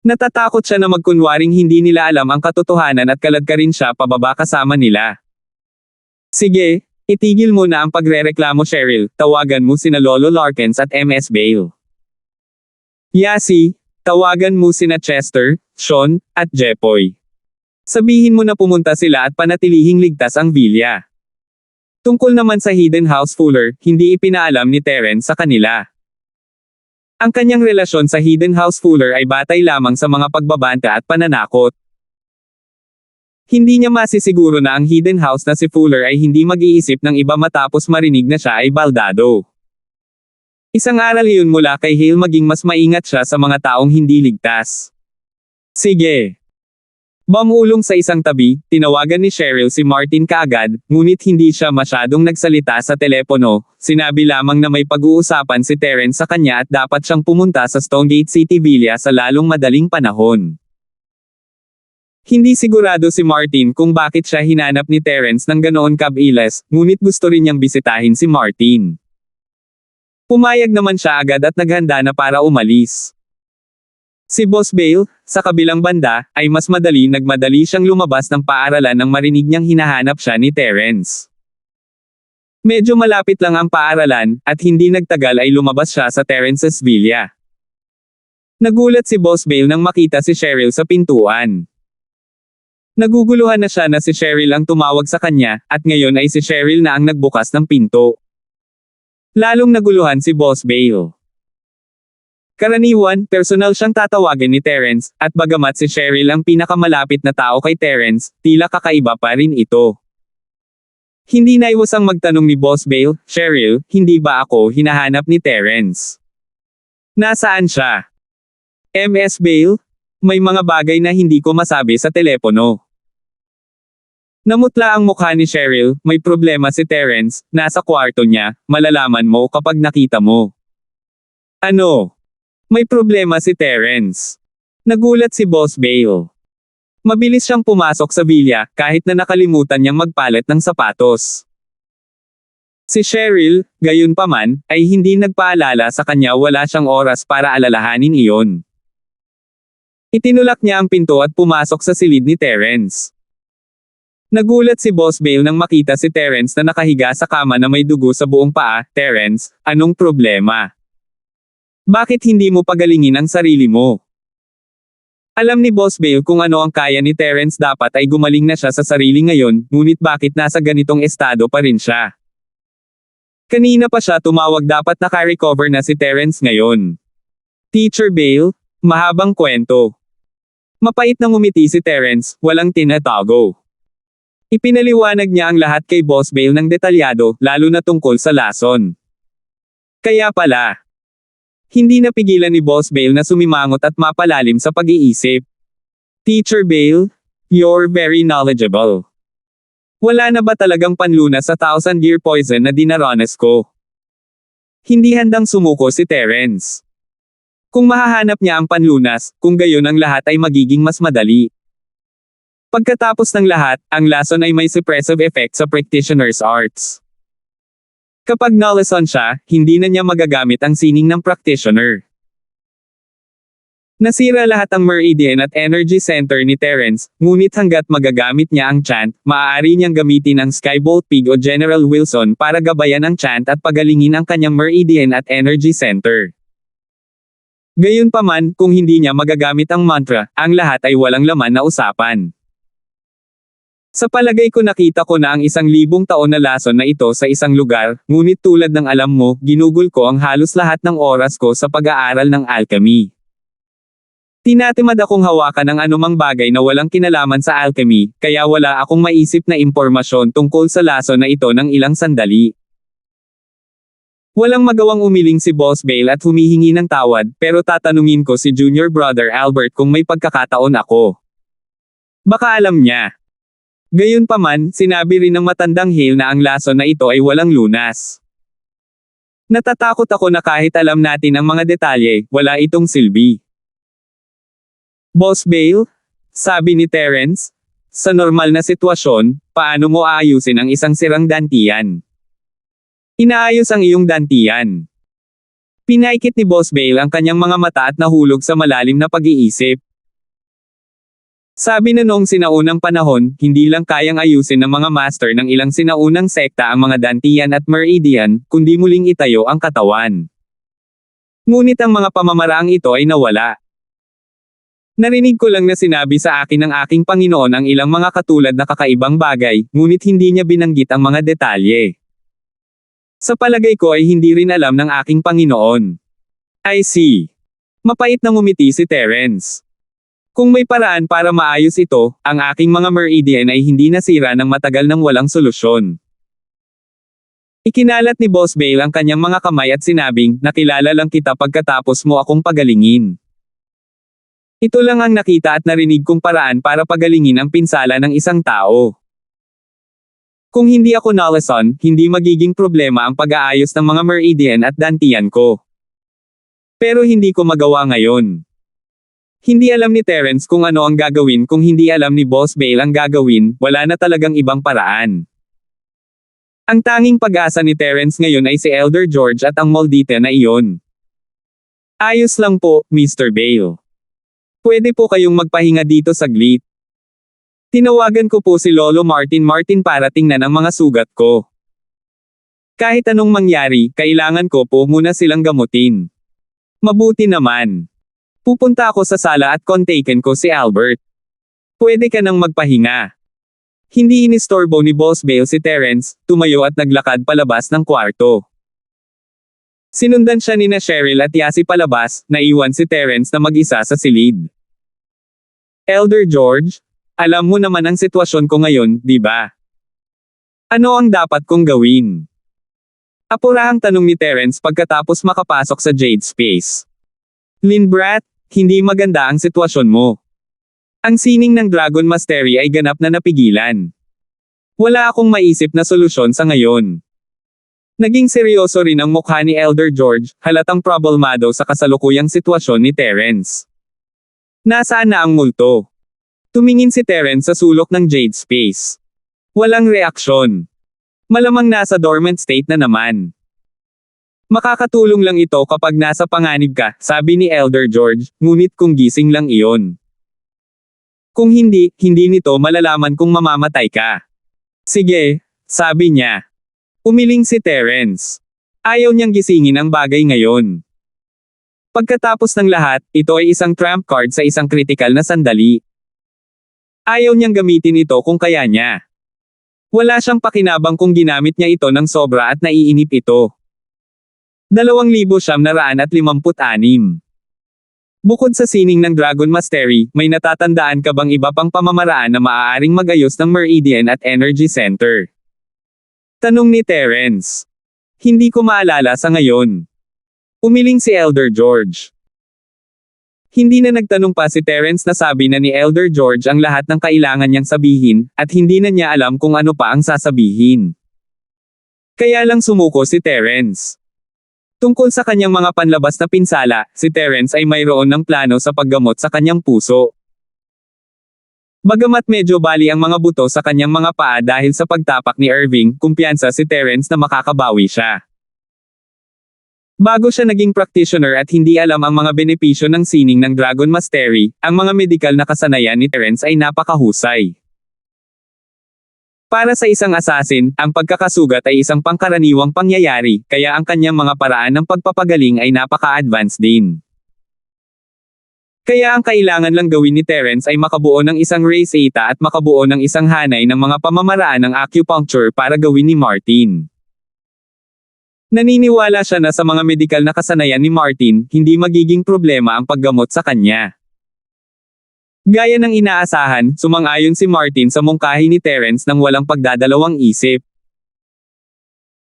Natatakot siya na magkunwaring hindi nila alam ang katotohanan at kaladkarin siya pababa kasama nila. Sige, itigil mo na ang pagrereklamo Cheryl, tawagan mo sina Lolo Larkins at MS Bale. Yasi, tawagan mo sina Chester, Sean, at Jepoy. Sabihin mo na pumunta sila at panatilihing ligtas ang villa. Tungkol naman sa Hidden House Fuller, hindi ipinaalam ni Terence sa kanila. Ang kanyang relasyon sa Hidden House Fuller ay batay lamang sa mga pagbabanta at pananakot. Hindi niya masisiguro na ang Hidden House na si Fuller ay hindi mag-iisip ng iba matapos marinig na siya ay baldado. Isang aral iyon mula kay Hale maging mas maingat siya sa mga taong hindi ligtas. Sige. Bumulong sa isang tabi, tinawagan ni Cheryl si Martin kaagad, ngunit hindi siya masyadong nagsalita sa telepono, sinabi lamang na may pag-uusapan si Terence sa kanya at dapat siyang pumunta sa Stonegate City Villa sa lalong madaling panahon. Hindi sigurado si Martin kung bakit siya hinanap ni Terence ng ganoon kabilis, ngunit gusto rin niyang bisitahin si Martin. Pumayag naman siya agad at naghanda na para umalis. Si Boss Bale, sa kabilang banda, ay mas nagmadali siyang lumabas ng paaralan nang marinig niyang hinahanap siya ni Terence. Medyo malapit lang ang paaralan, at hindi nagtagal ay lumabas siya sa Terence's villa. Nagulat si Boss Bale nang makita si Cheryl sa pintuan. Naguguluhan na siya na si Cheryl ang tumawag sa kanya, at ngayon ay si Cheryl na ang nagbukas ng pinto. Lalong naguluhan si Boss Bale. Karaniwan, personal siyang tatawagin ni Terence, at bagamat si Cheryl ang pinakamalapit na tao kay Terence, tila kakaiba pa rin ito. Hindi naiwasang magtanong ni Boss Bale, "Cheryl, hindi ba ako hinahanap ni Terence? Nasaan siya?" MS Bale, may mga bagay na hindi ko masabi sa telepono. Namutla ang mukha ni Cheryl, may problema si Terence, nasa kwarto niya, malalaman mo kapag nakita mo. Ano? May problema si Terence. Nagulat si Boss Bale. Mabilis siyang pumasok sa villa, kahit na nakalimutan niyang magpalit ng sapatos. Si Cheryl, gayunpaman, ay hindi nagpaalala sa kanya wala siyang oras para alalahanin iyon. Itinulak niya ang pinto at pumasok sa silid ni Terence. Nagulat si Boss Bale nang makita si Terence na nakahiga sa kama na may dugo sa buong paa. Terence, anong problema? Bakit hindi mo pagalingin ang sarili mo? Alam ni Boss Bale kung ano ang kaya ni Terence, dapat ay gumaling na siya sa sarili ngayon, ngunit bakit nasa ganitong estado pa rin siya? Kanina pa siya tumawag, dapat naka-recover na si Terence ngayon. Teacher Bale, mahabang kwento. Mapait na ngumiti si Terence, walang tinatago. Ipinaliwanag niya ang lahat kay Boss Bale ng detalyado, lalo na tungkol sa lason. Kaya pala, hindi napigilan ni Boss Bale na sumimangot at mapalalim sa pag-iisip. Teacher Bale, you're very knowledgeable. Wala na ba talagang panlunas sa 1,000-year poison na dinaranas ko? Hindi handang sumuko si Terence. Kung mahahanap niya ang panlunas, kung gayon ang lahat ay magiging mas madali. Pagkatapos ng lahat, ang lason ay may suppressive effect sa practitioner's arts. Kapag nalason siya, hindi na niya magagamit ang sining ng practitioner. Nasira lahat ang meridian at energy center ni Terence, ngunit hanggat magagamit niya ang chant, maaari niyang gamitin ang Skybolt Pig o General Wilson para gabayan ang chant at pagalingin ang kanyang meridian at energy center. Gayunpaman, kung hindi niya magagamit ang mantra, ang lahat ay walang laman na usapan. Sa palagay ko nakita ko na ang 1,000 taon na lason na ito sa isang lugar, ngunit tulad ng alam mo, ginugol ko ang halos lahat ng oras ko sa pag-aaral ng alchemy. Tinatamad akong hawakan ang anumang bagay na walang kinalaman sa alchemy, kaya wala akong maisip na impormasyon tungkol sa lason na ito ng ilang sandali. Walang magawang umiling si Boss Bale at humihingi ng tawad, pero tatanungin ko si Junior Brother Albert kung may pagkakataon ako. Baka alam niya. Gayunpaman, sinabi rin ng matandang Hale na ang lason na ito ay walang lunas. Natatakot ako na kahit alam natin ang mga detalye, wala itong silbi. Boss Bale, sabi ni Terence, sa normal na sitwasyon, paano mo aayusin ang isang sirang dantian? Inaayos ang iyong dantian. Pinaikit ni Boss Bale ang kanyang mga mata at nahulog sa malalim na pag-iisip. Sabi na noong sinaunang panahon, hindi lang kayang ayusin ng mga master ng ilang sinaunang sekta ang mga dantian at meridian, kundi muling itayo ang katawan. Ngunit ang mga pamamaraang ito ay nawala. Narinig ko lang na sinabi sa akin ng aking Panginoon ang ilang mga katulad na kakaibang bagay, ngunit hindi niya binanggit ang mga detalye. Sa palagay ko ay hindi rin alam ng aking Panginoon. I see. Mapait na ngumiti si Terence. Kung may paraan para maayos ito, ang aking mga meridian ay hindi nasira ng matagal nang walang solusyon. Ikinalat ni Boss Bale ang kanyang mga kamay at sinabing, nakilala lang kita pagkatapos mo akong pagalingin. Ito lang ang nakita at narinig kong paraan para pagalingin ang pinsala ng isang tao. Kung hindi ako nalason, hindi magiging problema ang pag-aayos ng mga meridian at dantian ko. Pero hindi ko magawa ngayon. Hindi alam ni Terence kung ano ang gagawin. Kung hindi alam ni Boss Bale ang gagawin, wala na talagang ibang paraan. Ang tanging pag-asa ni Terence ngayon ay si Elder George at ang Maldita na iyon. Ayos lang po, Mr. Bale. Pwede po kayong magpahinga dito saglit. Tinawagan ko po si Lolo Martin para tingnan ang mga sugat ko. Kahit anong mangyari, kailangan ko po muna silang gamutin. Mabuti naman. Pupunta ako sa sala at kontaken ko si Albert. Pwede ka nang magpahinga. Hindi inistorbo ni Boss Bale si Terence, tumayo at naglakad palabas ng kwarto. Sinundan siya ni Cheryl at Yasi palabas, naiwan si Terence na mag-isa sa silid. Elder George, alam mo naman ang sitwasyon ko ngayon, di ba? Ano ang dapat kong gawin? Apurahang tanong ni Terence pagkatapos makapasok sa Jade Space. Linbrat, hindi maganda ang sitwasyon mo. Ang sining ng Dragon Mastery ay ganap na napigilan. Wala akong maisip na solusyon sa ngayon. Naging seryoso rin ang mukha ni Elder George, halatang problemado sa kasalukuyang sitwasyon ni Terence. Nasaan na ang multo? Tumingin si Terence sa sulok ng Jade Space. Walang reaksyon. Malamang nasa dormant state na naman. Makakatulong lang ito kapag nasa panganib ka, sabi ni Elder George, ngunit kung gising lang iyon. Kung hindi, hindi nito malalaman kung mamamatay ka. Sige, sabi niya. Umiling si Terence. Ayaw niyang gisingin ang bagay ngayon. Pagkatapos ng lahat, ito ay isang trump card sa isang kritikal na sandali. Ayaw niyang gamitin ito kung kaya niya. Wala siyang pakinabang kung ginamit niya ito ng sobra at naiinip ito. 2,956. Bukod sa sining ng Dragon Mastery, may natatandaan ka bang iba pang pamamaraan na maaaring magayos ng Meridian at Energy Center? Tanong ni Terence. Hindi ko maalala sa ngayon. Umiling si Elder George. Hindi na nagtanong pa si Terence na sabi na ni Elder George ang lahat ng kailangan niyang sabihin, at hindi na niya alam kung ano pa ang sasabihin. Kaya lang sumuko si Terence. Tungkol sa kanyang mga panlabas na pinsala, si Terence ay mayroon ng plano sa paggamot sa kanyang puso. Bagamat medyo bali ang mga buto sa kanyang mga paa dahil sa pagtapak ni Irving, kumpiyansa si Terence na makakabawi siya. Bago siya naging practitioner at hindi alam ang mga benepisyo ng sining ng Dragon Mastery, ang mga medikal na kasanayan ni Terence ay napakahusay. Para sa isang assassin, ang pagkakasugat ay isang pangkaraniwang pangyayari, kaya ang kanyang mga paraan ng pagpapagaling ay napaka-advanced din. Kaya ang kailangan lang gawin ni Terence ay makabuo ng isang race eta at makabuo ng isang hanay ng mga pamamaraan ng acupuncture para gawin ni Martin. Naniniwala siya na sa mga medikal na kasanayan ni Martin, hindi magiging problema ang paggamot sa kanya. Gaya ng inaasahan, sumang-ayon si Martin sa mungkahi ni Terence nang walang pagdadalawang isip.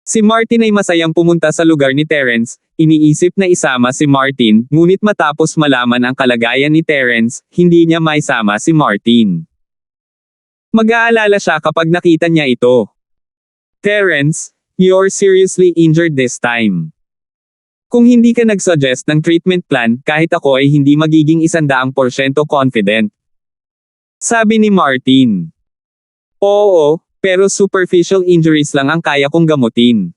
Si Martin ay masayang pumunta sa lugar ni Terence, iniisip na isama si Martin, ngunit matapos malaman ang kalagayan ni Terence, hindi niya maisama si Martin. Mag-aalala siya kapag nakita niya ito. Terence, you're seriously injured this time. Kung hindi ka nag-suggest ng treatment plan, kahit ako ay hindi magiging 100% confident. Sabi ni Martin. Oo, pero superficial injuries lang ang kaya kong gamutin.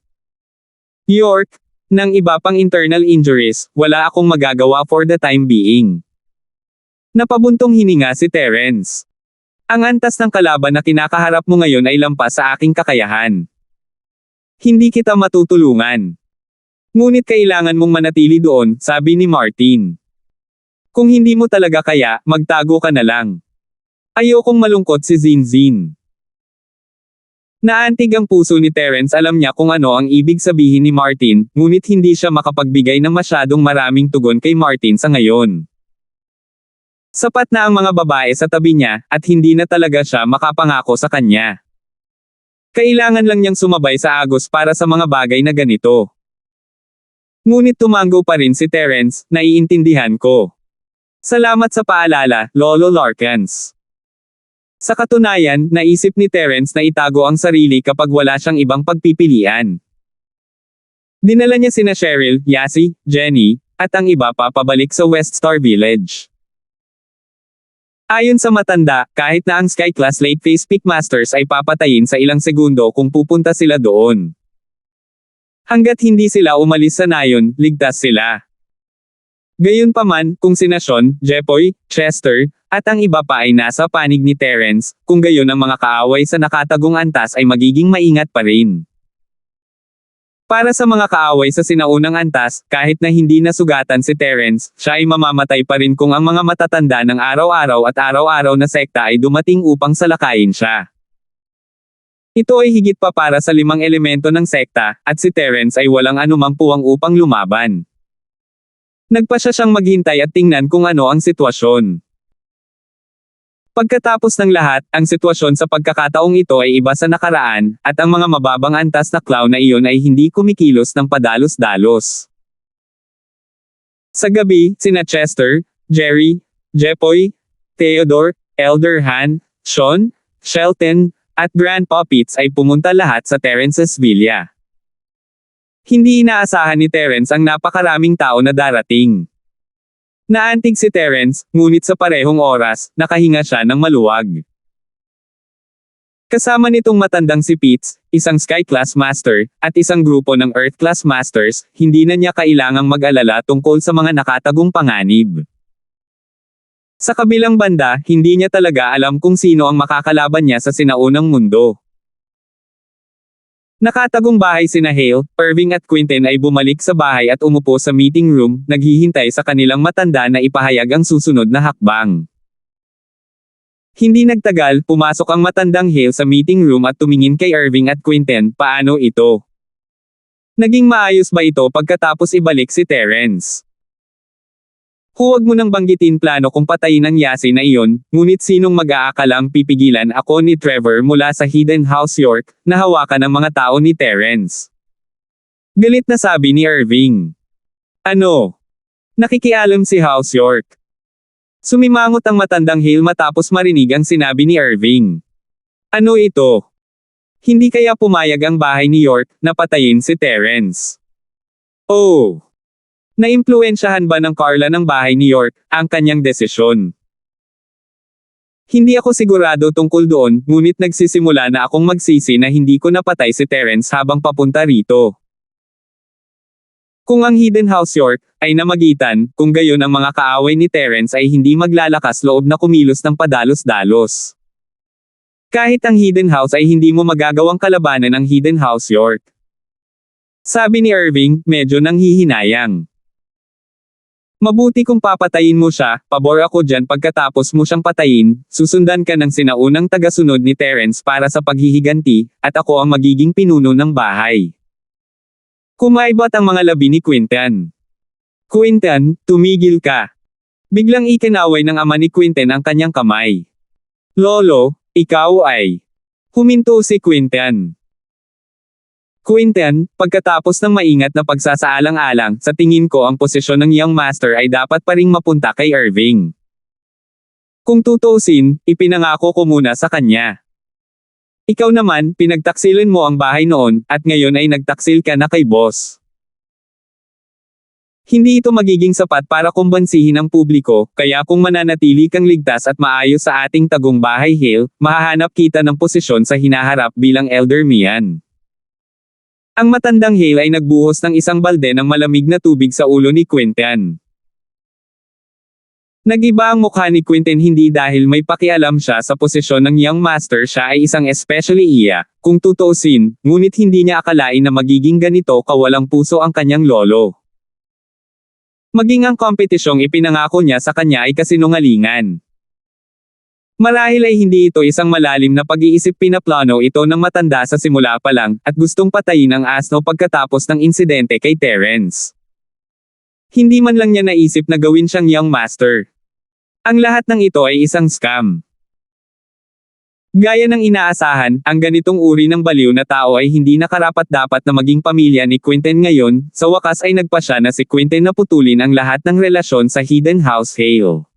York, ng iba pang internal injuries, wala akong magagawa for the time being. Napabuntong hininga si Terence. Ang antas ng kalaban na kinakaharap mo ngayon ay lampas sa aking kakayahan. Hindi kita matutulungan. Ngunit kailangan mong manatili doon, sabi ni Martin. Kung hindi mo talaga kaya, magtago ka na lang. Ayokong malungkot si Zinzin. Naantig ang puso ni Terence, alam niya kung ano ang ibig sabihin ni Martin, ngunit hindi siya makapagbigay ng masyadong maraming tugon kay Martin sa ngayon. Sapat na ang mga babae sa tabi niya, at hindi na talaga siya makapangako sa kanya. Kailangan lang niyang sumabay sa agos para sa mga bagay na ganito. Ngunit tumango pa rin si Terence, naiintindihan ko. Salamat sa paalala, Lolo Larkins. Sa katunayan, naisip ni Terence na itago ang sarili kapag wala siyang ibang pagpipilian. Dinala niya sina Cheryl, Yasi, Jenny, at ang iba pa pabalik sa West Star Village. Ayon sa matanda, kahit na ang Sky Class Late Phase Pickmasters ay papatayin sa ilang segundo kung pupunta sila doon. Hanggat hindi sila umalis sa nayon, ligtas sila. Gayunpaman, kung sina Sean, Jepoy, Chester, at ang iba pa ay nasa panig ni Terence, kung gayon ang mga kaaway sa nakatagong antas ay magiging maingat pa rin. Para sa mga kaaway sa sinaunang antas, kahit na hindi nasugatan si Terence, siya ay mamamatay pa rin kung ang mga matatanda ng araw-araw at araw-araw na sekta ay dumating upang salakayin siya. Ito ay higit pa para sa 5 elemento ng sekta, at si Terence ay walang anumang puwang upang lumaban. Nagpasya siyang maghintay at tingnan kung ano ang sitwasyon. Pagkatapos ng lahat, ang sitwasyon sa pagkakataong ito ay iba sa nakaraan, at ang mga mababang antas na clown na iyon ay hindi kumikilos ng padalos-dalos. Sa gabi, sina Chester, Jerry, Jepoy, Theodore, Elder Han, Sean, Shelton, at Grandpa Pitts ay pumunta lahat sa Terence's Villa. Hindi inaasahan ni Terence ang napakaraming tao na darating. Naantig si Terence, ngunit sa parehong oras, nakahinga siya ng maluwag. Kasama nitong matandang si Pitts, isang Sky Class Master, at isang grupo ng Earth Class Masters, hindi na niya kailangang mag-alala tungkol sa mga nakatagong panganib. Sa kabilang banda, hindi niya talaga alam kung sino ang makakalaban niya sa sinaunang mundo. Nakatagong bahay sina Hale, Irving at Quinten ay bumalik sa bahay at umupo sa meeting room, naghihintay sa kanilang matanda na ipahayag ang susunod na hakbang. Hindi nagtagal, pumasok ang matandang Hale sa meeting room at tumingin kay Irving at Quinten, paano ito? Naging maayos ba ito pagkatapos ibalik si Terence? Huwag mo nang banggitin plano kung patayin ang Yasi na iyon, ngunit sinong mag-aakalang pipigilan ako ni Trevor mula sa Hidden House York, na hawakan ng mga tao ni Terence. Galit na sabi ni Irving. Ano? Nakikialam si House York. Sumimangot ang matandang Hale matapos marinig ang sinabi ni Irving. Ano ito? Hindi kaya pumayag ang bahay ni York, na patayin si Terence? Oh! Naimpluwensyahan ba ng Carla ng bahay ni York, ang kanyang desisyon? Hindi ako sigurado tungkol doon, ngunit nagsisimula na akong magsisi na hindi ko napatay si Terence habang papunta rito. Kung ang Hidden House York ay namagitan, kung gayon ang mga kaaway ni Terence ay hindi maglalakas loob na kumilos ng padalos-dalos. Kahit ang Hidden House ay hindi mo magagawang kalabanan ang Hidden House York. Sabi ni Irving, medyo nanghihinayang. Mabuti kung papatayin mo siya, pabor ako dyan pagkatapos mo siyang patayin, susundan ka ng sinaunang tagasunod ni Terence para sa paghihiganti, at ako ang magiging pinuno ng bahay. Kumaibat ang mga labi ni Quinten. Quinten, tumigil ka. Biglang ikinaway ng ama ni Quinten ang kanyang kamay. Lolo, ikaw ay. Huminto si Quinten. Quinten, pagkatapos ng maingat na pagsasaalang-alang, sa tingin ko ang posisyon ng young master ay dapat pa ring mapunta kay Irving. Kung tutuusin, ipinangako ko muna sa kanya. Ikaw naman, pinagtaksilin mo ang bahay noon, at ngayon ay nagtaksil ka na kay boss. Hindi ito magiging sapat para kumbansihin ang publiko, kaya kung mananatili kang ligtas at maayos sa ating tagong bahay Hale, mahahanap kita ng posisyon sa hinaharap bilang elder Mian. Ang matandang Hale ay nagbuhos ng isang balde ng malamig na tubig sa ulo ni Quinten. Nag-iba ang mukha ni Quinten hindi dahil may pakialam siya sa posisyon ng young master, siya ay isang especially iya, kung tutuusin, ngunit hindi niya akalain na magiging ganito kawalang puso ang kanyang lolo. Maging ang kompetisyong ipinangako niya sa kanya ay kasinungalingan. Marahil ay hindi ito isang malalim na pag-iisip, pinaplano ito ng matanda sa simula pa lang, at gustong patayin ang asno pagkatapos ng insidente kay Terence. Hindi man lang niya naisip na gawin siyang young master. Ang lahat ng ito ay isang scam. Gaya ng inaasahan, ang ganitong uri ng baliw na tao ay hindi nakarapat-dapat na maging pamilya ni Quinten ngayon, sa wakas ay nagpasya na si Quinten na putulin ang lahat ng relasyon sa Hidden House Hale.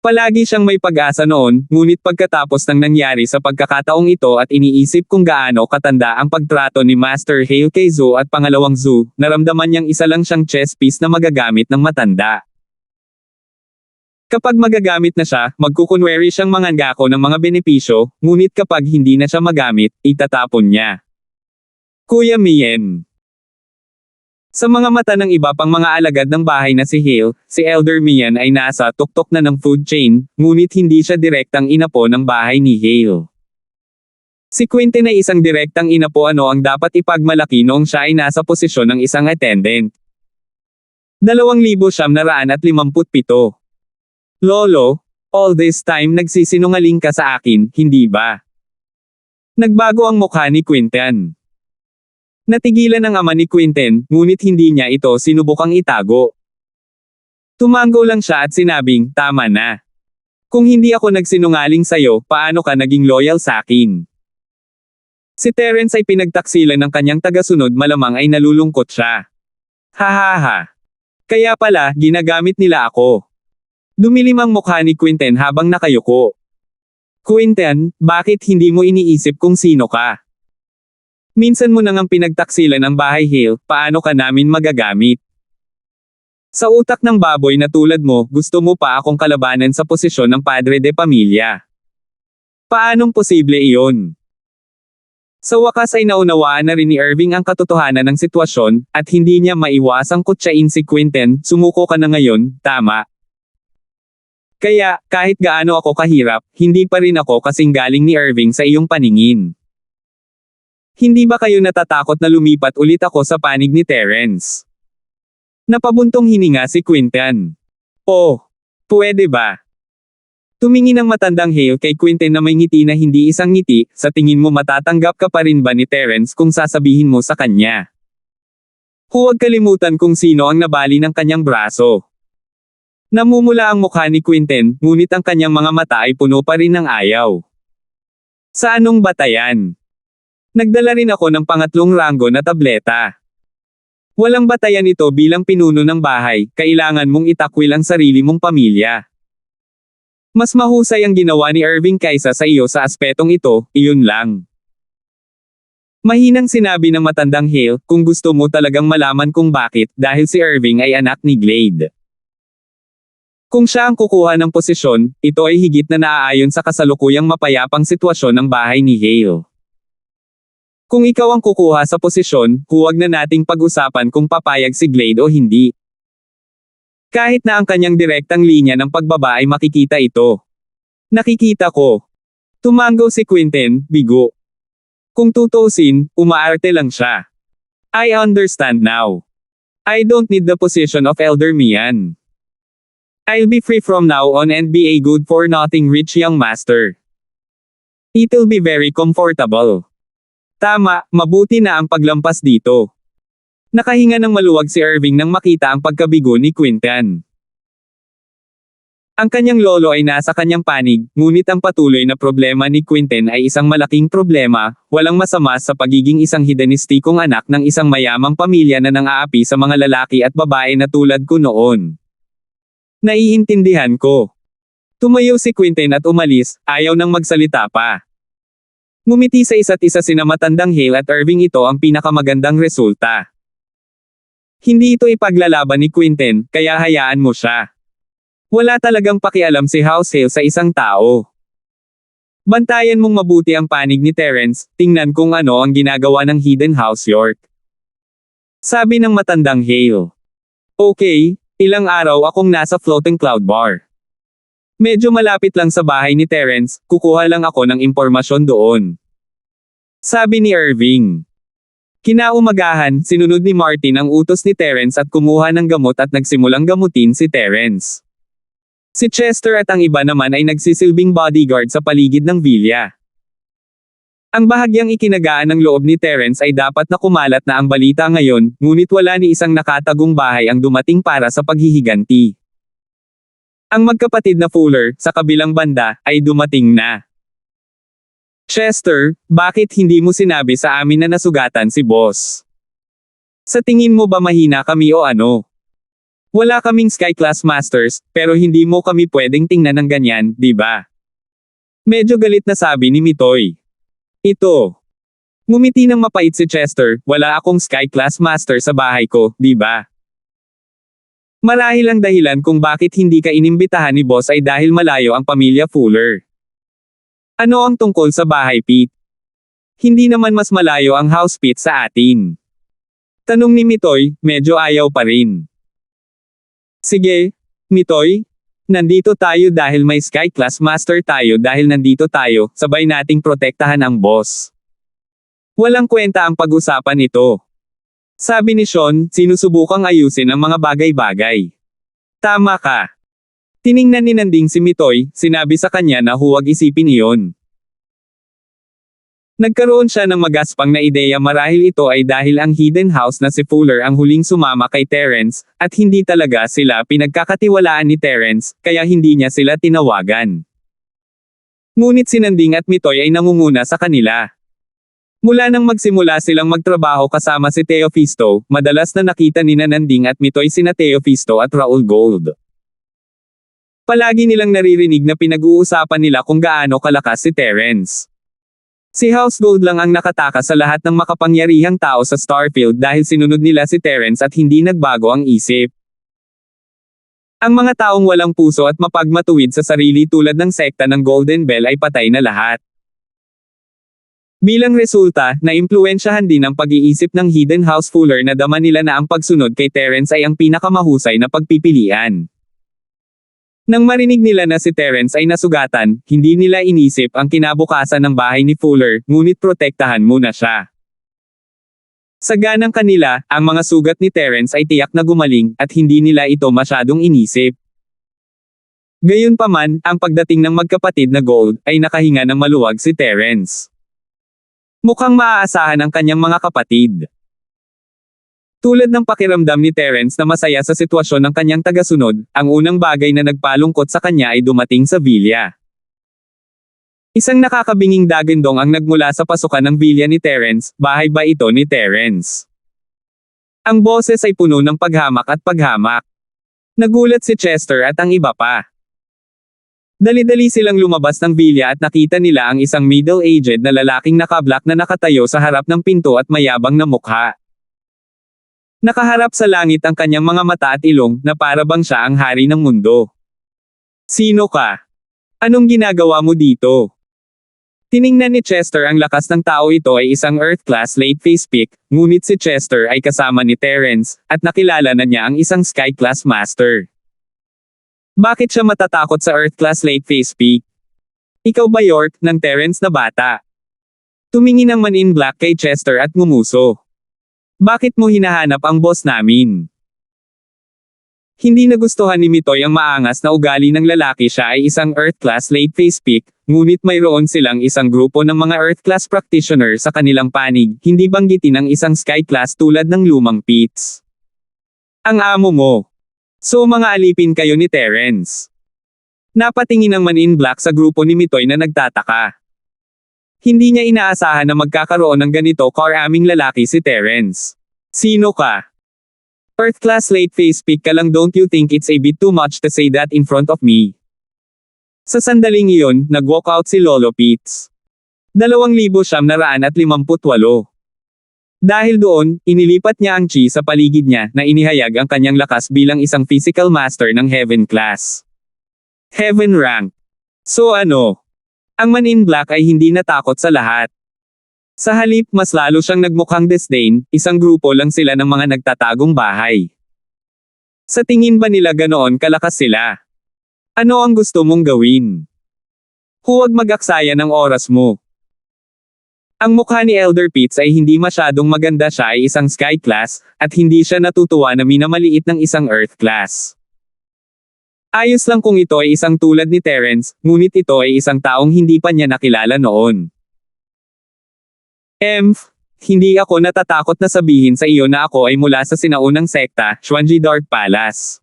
Palagi siyang may pag-asa noon, ngunit pagkatapos ng nangyari sa pagkakataong ito at iniisip kung gaano katanda ang pagtrato ni Master Hale kay Zhu at pangalawang Zhu, naramdaman niyang isa lang siyang chess piece na magagamit ng matanda. Kapag magagamit na siya, magkukunwari siyang manganggako ng mga benepisyo, ngunit kapag hindi na siya magamit, itatapon niya. Kuya Mien. Sa mga mata ng iba pang mga alagad ng bahay na si Hale, si Elder Mian ay nasa tuktok na ng food chain, ngunit hindi siya direktang inapo ng bahay ni Hale. Si Quinten ay isang direktang inapo, ang dapat ipagmalaki noong siya ay nasa posisyon ng isang attendant. 2,957. Lolo, all this time nagsisinungaling ka sa akin, hindi ba? Nagbago ang mukha ni Quinten. Natigilan ang ama ni Quinten, ngunit hindi niya ito sinubukang itago. Tumango lang siya at sinabing, tama na. Kung hindi ako nagsinungaling sa'yo, paano ka naging loyal sa akin? Si Terence ay pinagtaksilan ng kanyang tagasunod, malamang ay nalulungkot siya. Hahaha. Kaya pala, ginagamit nila ako. Dumilim ang mukha ni Quinten habang nakayuko. Quinten, bakit hindi mo iniisip kung sino ka? Minsan mo nang ang pinagtaksilan ang bahay Hale, paano ka namin magagamit? Sa utak ng baboy na tulad mo, gusto mo pa akong kalabanan sa posisyon ng padre de pamilya. Paanong posible iyon? Sa wakas ay naunawaan na rin ni Irving ang katotohanan ng sitwasyon, at hindi niya maiwasang kutsain si Quinten, sumuko ka na ngayon, tama? Kaya, kahit gaano ako kahirap, hindi pa rin ako kasing galing ni Irving sa iyong paningin. Hindi ba kayo natatakot na lumipat ulit ako sa panig ni Terence? Napabuntong hininga si Quinton. Oh, pwede ba? Tumingin ang matandang Hale kay Quinton na may ngiti na hindi isang ngiti, sa tingin mo matatanggap ka pa rin ba ni Terence kung sasabihin mo sa kanya? Huwag kalimutan kung sino ang nabali ng kanyang braso. Namumula ang mukha ni Quinton, ngunit ang kanyang mga mata ay puno pa rin ng ayaw. Sa anong batayan? Nagdala rin ako ng pangatlong ranggo na tableta. Walang batayan ito bilang pinuno ng bahay, kailangan mong itakwil ang sarili mong pamilya. Mas mahusay ang ginawa ni Irving kaysa sa iyo sa aspetong ito, iyon lang. Mahinang sinabi ng matandang Hale, kung gusto mo talagang malaman kung bakit, dahil si Irving ay anak ni Glade. Kung siya ang kukuha ng posisyon, ito ay higit na naaayon sa kasalukuyang mapayapang sitwasyon ng bahay ni Hale. Kung ikaw ang kukuha sa posisyon, huwag na nating pag-usapan kung papayag si Glade o hindi. Kahit na ang kanyang direktang linya ng pagbaba ay makikita ito. Nakikita ko. Tumango si Quinton, bigo. Kung tutuusin, umaarte lang siya. I understand now. I don't need the position of Elder Mian. I'll be free from now on and be a good-for-nothing rich young master. It'll be very comfortable. Tama, mabuti na ang paglampas dito. Nakahinga ng maluwag si Irving nang makita ang pagkabigo ni Quinton. Ang kanyang lolo ay nasa kanyang panig, ngunit ang patuloy na problema ni Quinton ay isang malaking problema, walang masama sa pagiging isang hedonistikong anak ng isang mayamang pamilya na nang-aapi sa mga lalaki at babae na tulad ko noon. Naiintindihan ko. Tumayo si Quinton at umalis, ayaw nang magsalita pa. Ngumiti sa isa't isa sina matandang Hale at Irving, ito ang pinakamagandang resulta. Hindi ito ipaglalaban ni Quinton, kaya hayaan mo siya. Wala talagang pakialam si House Hale sa isang tao. Bantayan mong mabuti ang panig ni Terence, tingnan kung ano ang ginagawa ng Hidden House York. Sabi ng matandang Hale. Okay, ilang araw akong nasa Floating Cloud Bar. Medyo malapit lang sa bahay ni Terence, kukuha lang ako ng impormasyon doon. Sabi ni Irving. Kinaumagahan, sinunod ni Martin ang utos ni Terence at kumuha ng gamot at nagsimulang gamutin si Terence. Si Chester at ang iba naman ay nagsisilbing bodyguard sa paligid ng villa. Ang bahagyang ikinagaan ng loob ni Terence ay dapat na kumalat na ang balita ngayon, ngunit wala ni isang nakatagong bahay ang dumating para sa paghihiganti. Ang magkapatid na Fuller, sa kabilang banda, ay dumating na. Chester, bakit hindi mo sinabi sa amin na nasugatan si boss? Sa tingin mo ba mahina kami o ano? Wala kaming Sky Class Masters, pero hindi mo kami pwedeng tingnan ng ganyan, di ba? Medyo galit na sabi ni Mitoy. Ito. Ngumiti ng mapait si Chester, wala akong Sky Class Master sa bahay ko, di ba? Marahil ang dahilan kung bakit hindi ka inimbitahan ni boss ay dahil malayo ang pamilya Fuller. Ano ang tungkol sa bahay, Pete? Hindi naman mas malayo ang house, Pete, sa atin. Tanong ni Mitoy, medyo ayaw pa rin. Sige, Mitoy. Nandito tayo dahil may Sky Class Master tayo, dahil nandito tayo, sabay nating protektahan ang boss. Walang kwenta ang pag-usapan ito. Sabi ni Sean, sinusubukang ayusin ang mga bagay-bagay. Tama ka. Tiningnan ni Nanding si Mitoy, sinabi sa kanya na huwag isipin iyon. Nagkaroon siya ng magaspang na ideya, marahil ito ay dahil ang Hidden House na si Fuller ang huling sumama kay Terence, at hindi talaga sila pinagkakatiwalaan ni Terence, kaya hindi niya sila tinawagan. Ngunit si Nanding at Mitoy ay nangunguna sa kanila. Mula nang magsimula silang magtrabaho kasama si Teofisto, madalas na nakita ni Nanding at Mitoy sina Teofisto at Raul Gold. Palagi nilang naririnig na pinag-uusapan nila kung gaano kalakas si Terence. Si House Gold lang ang nakatakas sa lahat ng makapangyarihang tao sa Starfield dahil sinunod nila si Terence at hindi nagbago ang isip. Ang mga taong walang puso at mapagmatuwid sa sarili tulad ng sekta ng Golden Bell ay patay na lahat. Bilang resulta, naimpluwensyahan din ang pag-iisip ng Hidden House Fuller na dama nila na ang pagsunod kay Terence ay ang pinakamahusay na pagpipilian. Nang marinig nila na si Terence ay nasugatan, hindi nila inisip ang kinabukasan ng bahay ni Fuller, ngunit protektahan muna siya. Sa ganang kanila, ang mga sugat ni Terence ay tiyak na gumaling, at hindi nila ito masyadong inisip. Gayunpaman, ang pagdating ng magkapatid na Gold, ay nakahinga ng maluwag si Terence. Mukhang maaasahan ang kanyang mga kapatid. Tulad ng pakiramdam ni Terence na masaya sa sitwasyon ng kanyang tagasunod, ang unang bagay na nagpalungkot sa kanya ay dumating sa villa. Isang nakakabinging dagandong ang nagmula sa pasukan ng villa ni Terence, bahay ba ito ni Terence? Ang boses ay puno ng paghamak at paghamak. Nagulat si Chester at ang iba pa. Dali-dali silang lumabas ng villa at nakita nila ang isang middle-aged na lalaking nakablak na nakatayo sa harap ng pinto at mayabang na mukha. Nakaharap sa langit ang kanyang mga mata at ilong, na para bang siya ang hari ng mundo. Sino ka? Anong ginagawa mo dito? Tiningnan ni Chester ang lakas ng tao. Ito ay isang Earth-class late-phase peak, ngunit si Chester ay kasama ni Terence, at nakilala na niya ang isang Sky-class master. Bakit siya matatakot sa Earth-class late-phase peak? Ikaw ba York, ng Terence na bata? Tumingin ang Man in Black kay Chester at ngumuso. Bakit mo hinahanap ang boss namin? Hindi nagustuhan ni Mitoy ang maangas na ugali ng lalaki. Siya ay isang Earth-class late-phase peak, ngunit mayroon silang isang grupo ng mga Earth-class practitioner sa kanilang panig, hindi banggitin ang isang Sky-class tulad ng lumang Pitts. Ang amo mo. So mga alipin kayo ni Terence. Napatingin ang Man in Black sa grupo ni Mitoy na nagtataka. Hindi niya inaasahan na magkakaroon ng ganito karaming lalaki si Terence. Sino ka? Earth-class late-phase peak ka lang. Don't you think it's a bit too much to say that in front of me? Sa sandaling iyon, nag-walk out si Lolo Pitts. 2,958. Dahil doon, inilipat niya ang chi sa paligid niya na inihayag ang kanyang lakas bilang isang physical master ng Heaven class. Heaven rank. So ano? Ang Man in Black ay hindi natakot sa lahat. Sa halip, mas lalo siyang nagmukhang disdain, isang grupo lang sila ng mga nagtatagong bahay. Sa tingin ba nila ganoon kalakas sila? Ano ang gusto mong gawin? Huwag mag-aksaya ng oras mo. Ang mukha ni Elder Pitts ay hindi masyadong maganda. Siya ay isang Sky class, at hindi siya natutuwa na minamaliit ng isang Earth class. Ayos lang kung ito ay isang tulad ni Terence, ngunit ito ay isang taong hindi pa niya nakilala noon. Hindi ako natatakot na sabihin sa iyo na ako ay mula sa sinaunang sekta, Xuanji Dark Palace.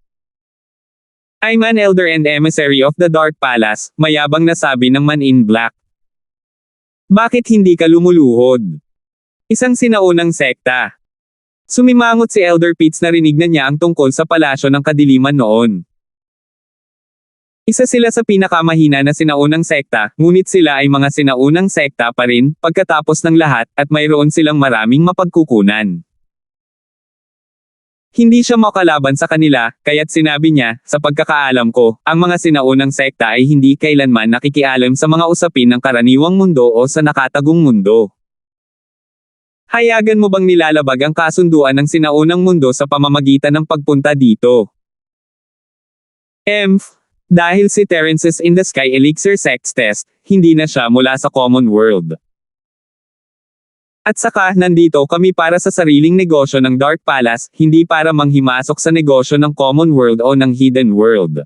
I'm an elder and emissary of the Dark Palace, mayabang na sabi ng Man in Black. Bakit hindi ka lumuluhod? Isang sinaunang sekta. Sumimangot si Elder Pitts. Narinig na niya ang tungkol sa palasyo ng kadiliman noon. Isa sila sa pinakamahina na sinaunang sekta, ngunit sila ay mga sinaunang sekta pa rin, pagkatapos ng lahat, at mayroon silang maraming mapagkukunan. Hindi siya makalaban sa kanila, kaya't sinabi niya, sa pagkakaalam ko, ang mga sinaunang sekta ay hindi kailanman nakikialam sa mga usapin ng karaniwang mundo o sa nakatagong mundo. Hayagan mo bang nilalabag ang kasunduan ng sinaunang mundo sa pamamagitan ng pagpunta dito? Dahil si Terence's in the Sky Elixir Sex Test, hindi na siya mula sa Common World. At saka, nandito kami para sa sariling negosyo ng Dark Palace, hindi para manghimasok sa negosyo ng Common World o ng Hidden World.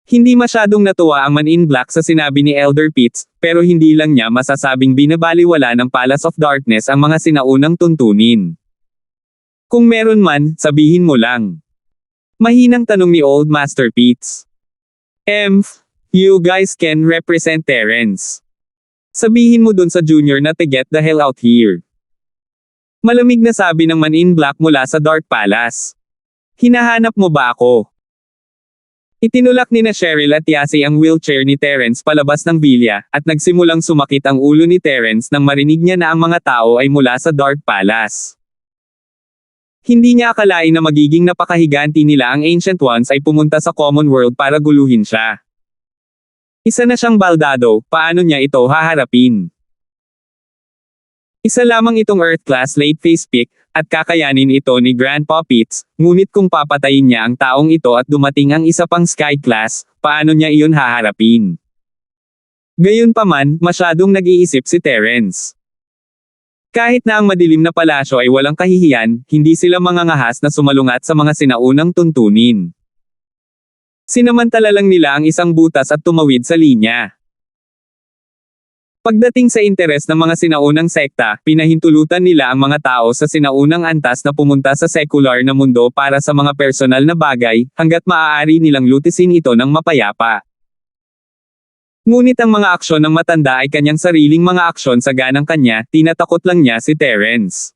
Hindi masyadong natuwa ang Man in Black sa sinabi ni Elder Pitts, pero hindi lang niya masasabing binabaliwala ng Palace of Darkness ang mga sinaunang tuntunin. Kung meron man, sabihin mo lang. Mahinang tanong ni Old Master Pitts. You guys can represent Terence. Sabihin mo dun sa junior na to get the hell out here. Malamig na sabi ng Man in Black mula sa Dark Palace. Hinahanap mo ba ako? Itinulak ni na Cheryl at Yasi ang wheelchair ni Terence palabas ng villa, at nagsimulang sumakit ang ulo ni Terence nang marinig niya na ang mga tao ay mula sa Dark Palace. Hindi niya akalain na magiging napakahiganti nila ang Ancient Ones ay pumunta sa Common World para guluhin siya. Isa na siyang baldado, paano niya ito haharapin? Isa lamang itong Earth-class late phase peak, at kakayanin ito ni Grandpa Pitts, ngunit kung papatayin niya ang taong ito at dumating ang isa pang Sky class, paano niya iyon haharapin? Gayunpaman, masyadong nag-iisip si Terence. Kahit na ang madilim na palasyo ay walang kahihiyan, hindi sila mangangahas na sumalungat sa mga sinaunang tuntunin. Sinamantala lang nila ang isang butas at tumawid sa linya. Pagdating sa interes ng mga sinaunang sekta, pinahintulutan nila ang mga tao sa sinaunang antas na pumunta sa sekular na mundo para sa mga personal na bagay, hanggat maaari nilang lutisin ito ng mapayapa. Ngunit ang mga aksyon ng matanda ay kanyang sariling mga aksyon sa ganang kanya, tinatakot lang niya si Terence.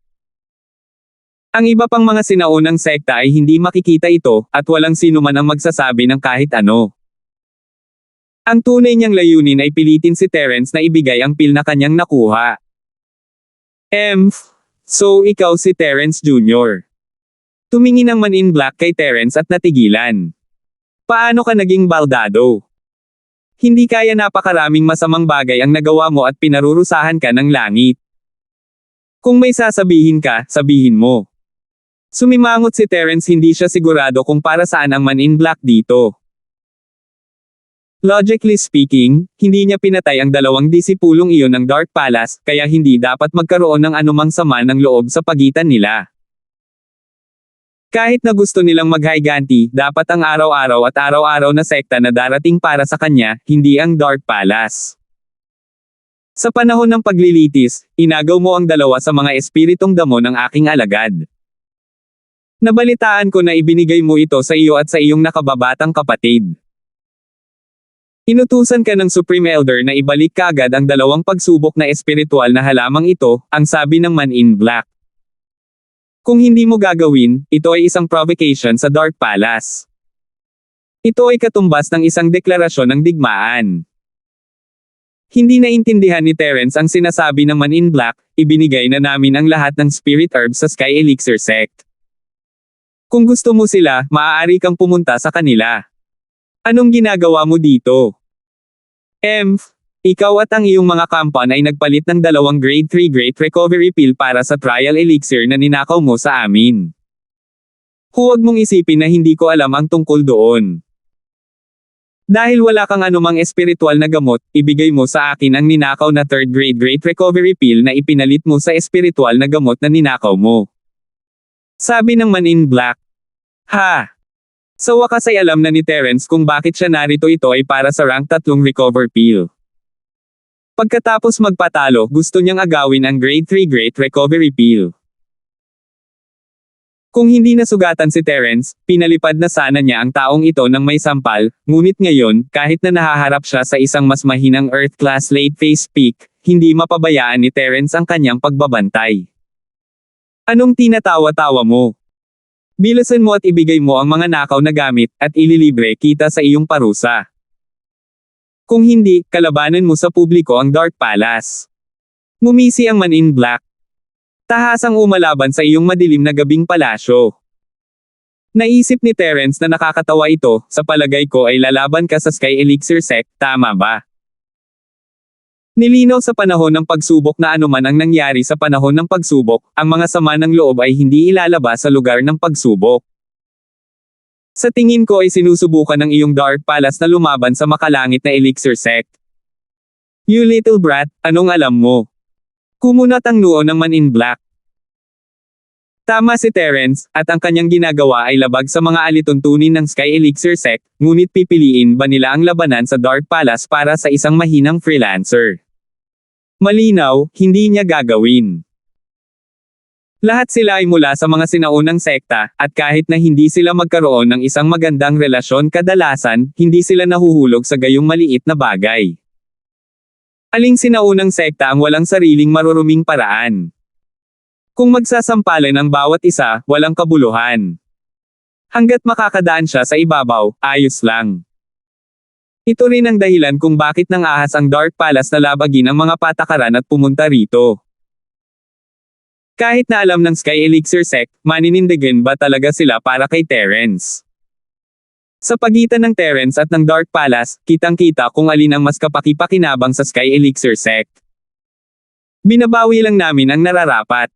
Ang iba pang mga sinaunang sekta ay hindi makikita ito, at walang sino man ang magsasabi ng kahit ano. Ang tunay niyang layunin ay pilitin si Terence na ibigay ang pil na kanyang nakuha. So ikaw si Terence Jr. Tumingin ang Man in Black kay Terence at natigilan. Paano ka naging baldado? Hindi kaya napakaraming masamang bagay ang nagawa mo at pinarurusahan ka ng langit. Kung may sasabihin ka, sabihin mo. Sumimangot si Terence, hindi siya sigurado kung para saan ang Man in Black dito. Logically speaking, hindi niya pinatay ang dalawang disipulong iyon ng Dark Palace, kaya hindi dapat magkaroon ng anumang sama ng loob sa pagitan nila. Kahit na gusto nilang maghiganti, dapat ang araw-araw at araw-araw na sekta na darating para sa kanya, hindi ang Dark Palace. Sa panahon ng paglilitis, inagaw mo ang dalawa sa mga espiritong damo ng aking alagad. Nabalitaan ko na ibinigay mo ito sa iyo at sa iyong nakababatang kapatid. Inutusan ka ng Supreme Elder na ibalik kaagad ang dalawang pagsubok na espiritual na halamang ito, ang sabi ng Man in Black. Kung hindi mo gagawin, ito ay isang provocation sa Dark Palace. Ito ay katumbas ng isang deklarasyon ng digmaan. Hindi naintindihan ni Terence ang sinasabi ng Man in Black, ibinigay na namin ang lahat ng spirit herbs sa Sky Elixir Sect. Kung gusto mo sila, maaari kang pumunta sa kanila. Anong ginagawa mo dito? Ikaw at ang iyong mga kampan ay nagpalit ng dalawang Grade 3 Great Recovery Pill para sa Trial Elixir na ninakaw mo sa amin. Huwag mong isipin na hindi ko alam ang tungkol doon. Dahil wala kang anumang espiritual na gamot, ibigay mo sa akin ang ninakaw na 3rd Grade Great Recovery Pill na ipinalit mo sa espiritual na gamot na ninakaw mo. Sabi ng Man in Black. Ha! Sa wakas ay alam na ni Terence kung bakit siya narito, ito ay para sa rank 3 Recover Pill. Pagkatapos magpatalo, gusto niyang agawin ang Grade 3 Great Recovery Pill. Kung hindi nasugatan si Terence, pinalipad na sana niya ang taong ito ng may sampal, ngunit ngayon, kahit na nahaharap siya sa isang mas mahinang Earth-class late phase peak, hindi mapabayaan ni Terence ang kanyang pagbabantay. Anong tinatawa-tawa mo? Bilasan mo at ibigay mo ang mga nakaw na gamit, at ililibre kita sa iyong parusa. Kung hindi, kalabanan mo sa publiko ang Dark Palace. Ngumisi ang Man in Black. Tahasang umalaban sa iyong madilim na gabing palasyo. Naisip ni Terence na nakakatawa ito, sa palagay ko ay lalaban ka sa Sky Elixir Sect, tama ba? Nilinaw sa panahon ng pagsubok na anuman ang nangyari sa panahon ng pagsubok, ang mga sama ng loob ay hindi ilalabas sa lugar ng pagsubok. Sa tingin ko ay sinusubukan ng iyong Dark Palace na lumaban sa makalangit na Elixir Sect. You little brat, anong alam mo? Kumunat ang noo ng Man in Black. Tama si Terence, at ang kanyang ginagawa ay labag sa mga alituntunin ng Sky Elixir Sect, ngunit pipiliin ba nila ang labanan sa Dark Palace para sa isang mahinang freelancer? Malinaw, hindi niya gagawin. Lahat sila ay mula sa mga sinaunang sekta, at kahit na hindi sila magkaroon ng isang magandang relasyon kadalasan, hindi sila nahuhulog sa gayong maliit na bagay. Aling sinaunang sekta ang walang sariling maruruming paraan? Kung magsasampalan ang bawat isa, walang kabuluhan. Hanggat makakadaan siya sa ibabaw, ayos lang. Ito rin ang dahilan kung bakit nang ahas ang Dark Palace na labagin ang mga patakaran at pumunta rito. Kahit na alam ng Sky Elixir Sect, maninindigan ba talaga sila para kay Terence? Sa pagitan ng Terence at ng Dark Palace, kitang-kita kung alin ang mas kapaki-pakinabang sa Sky Elixir Sect. Binabawi lang namin ang nararapat.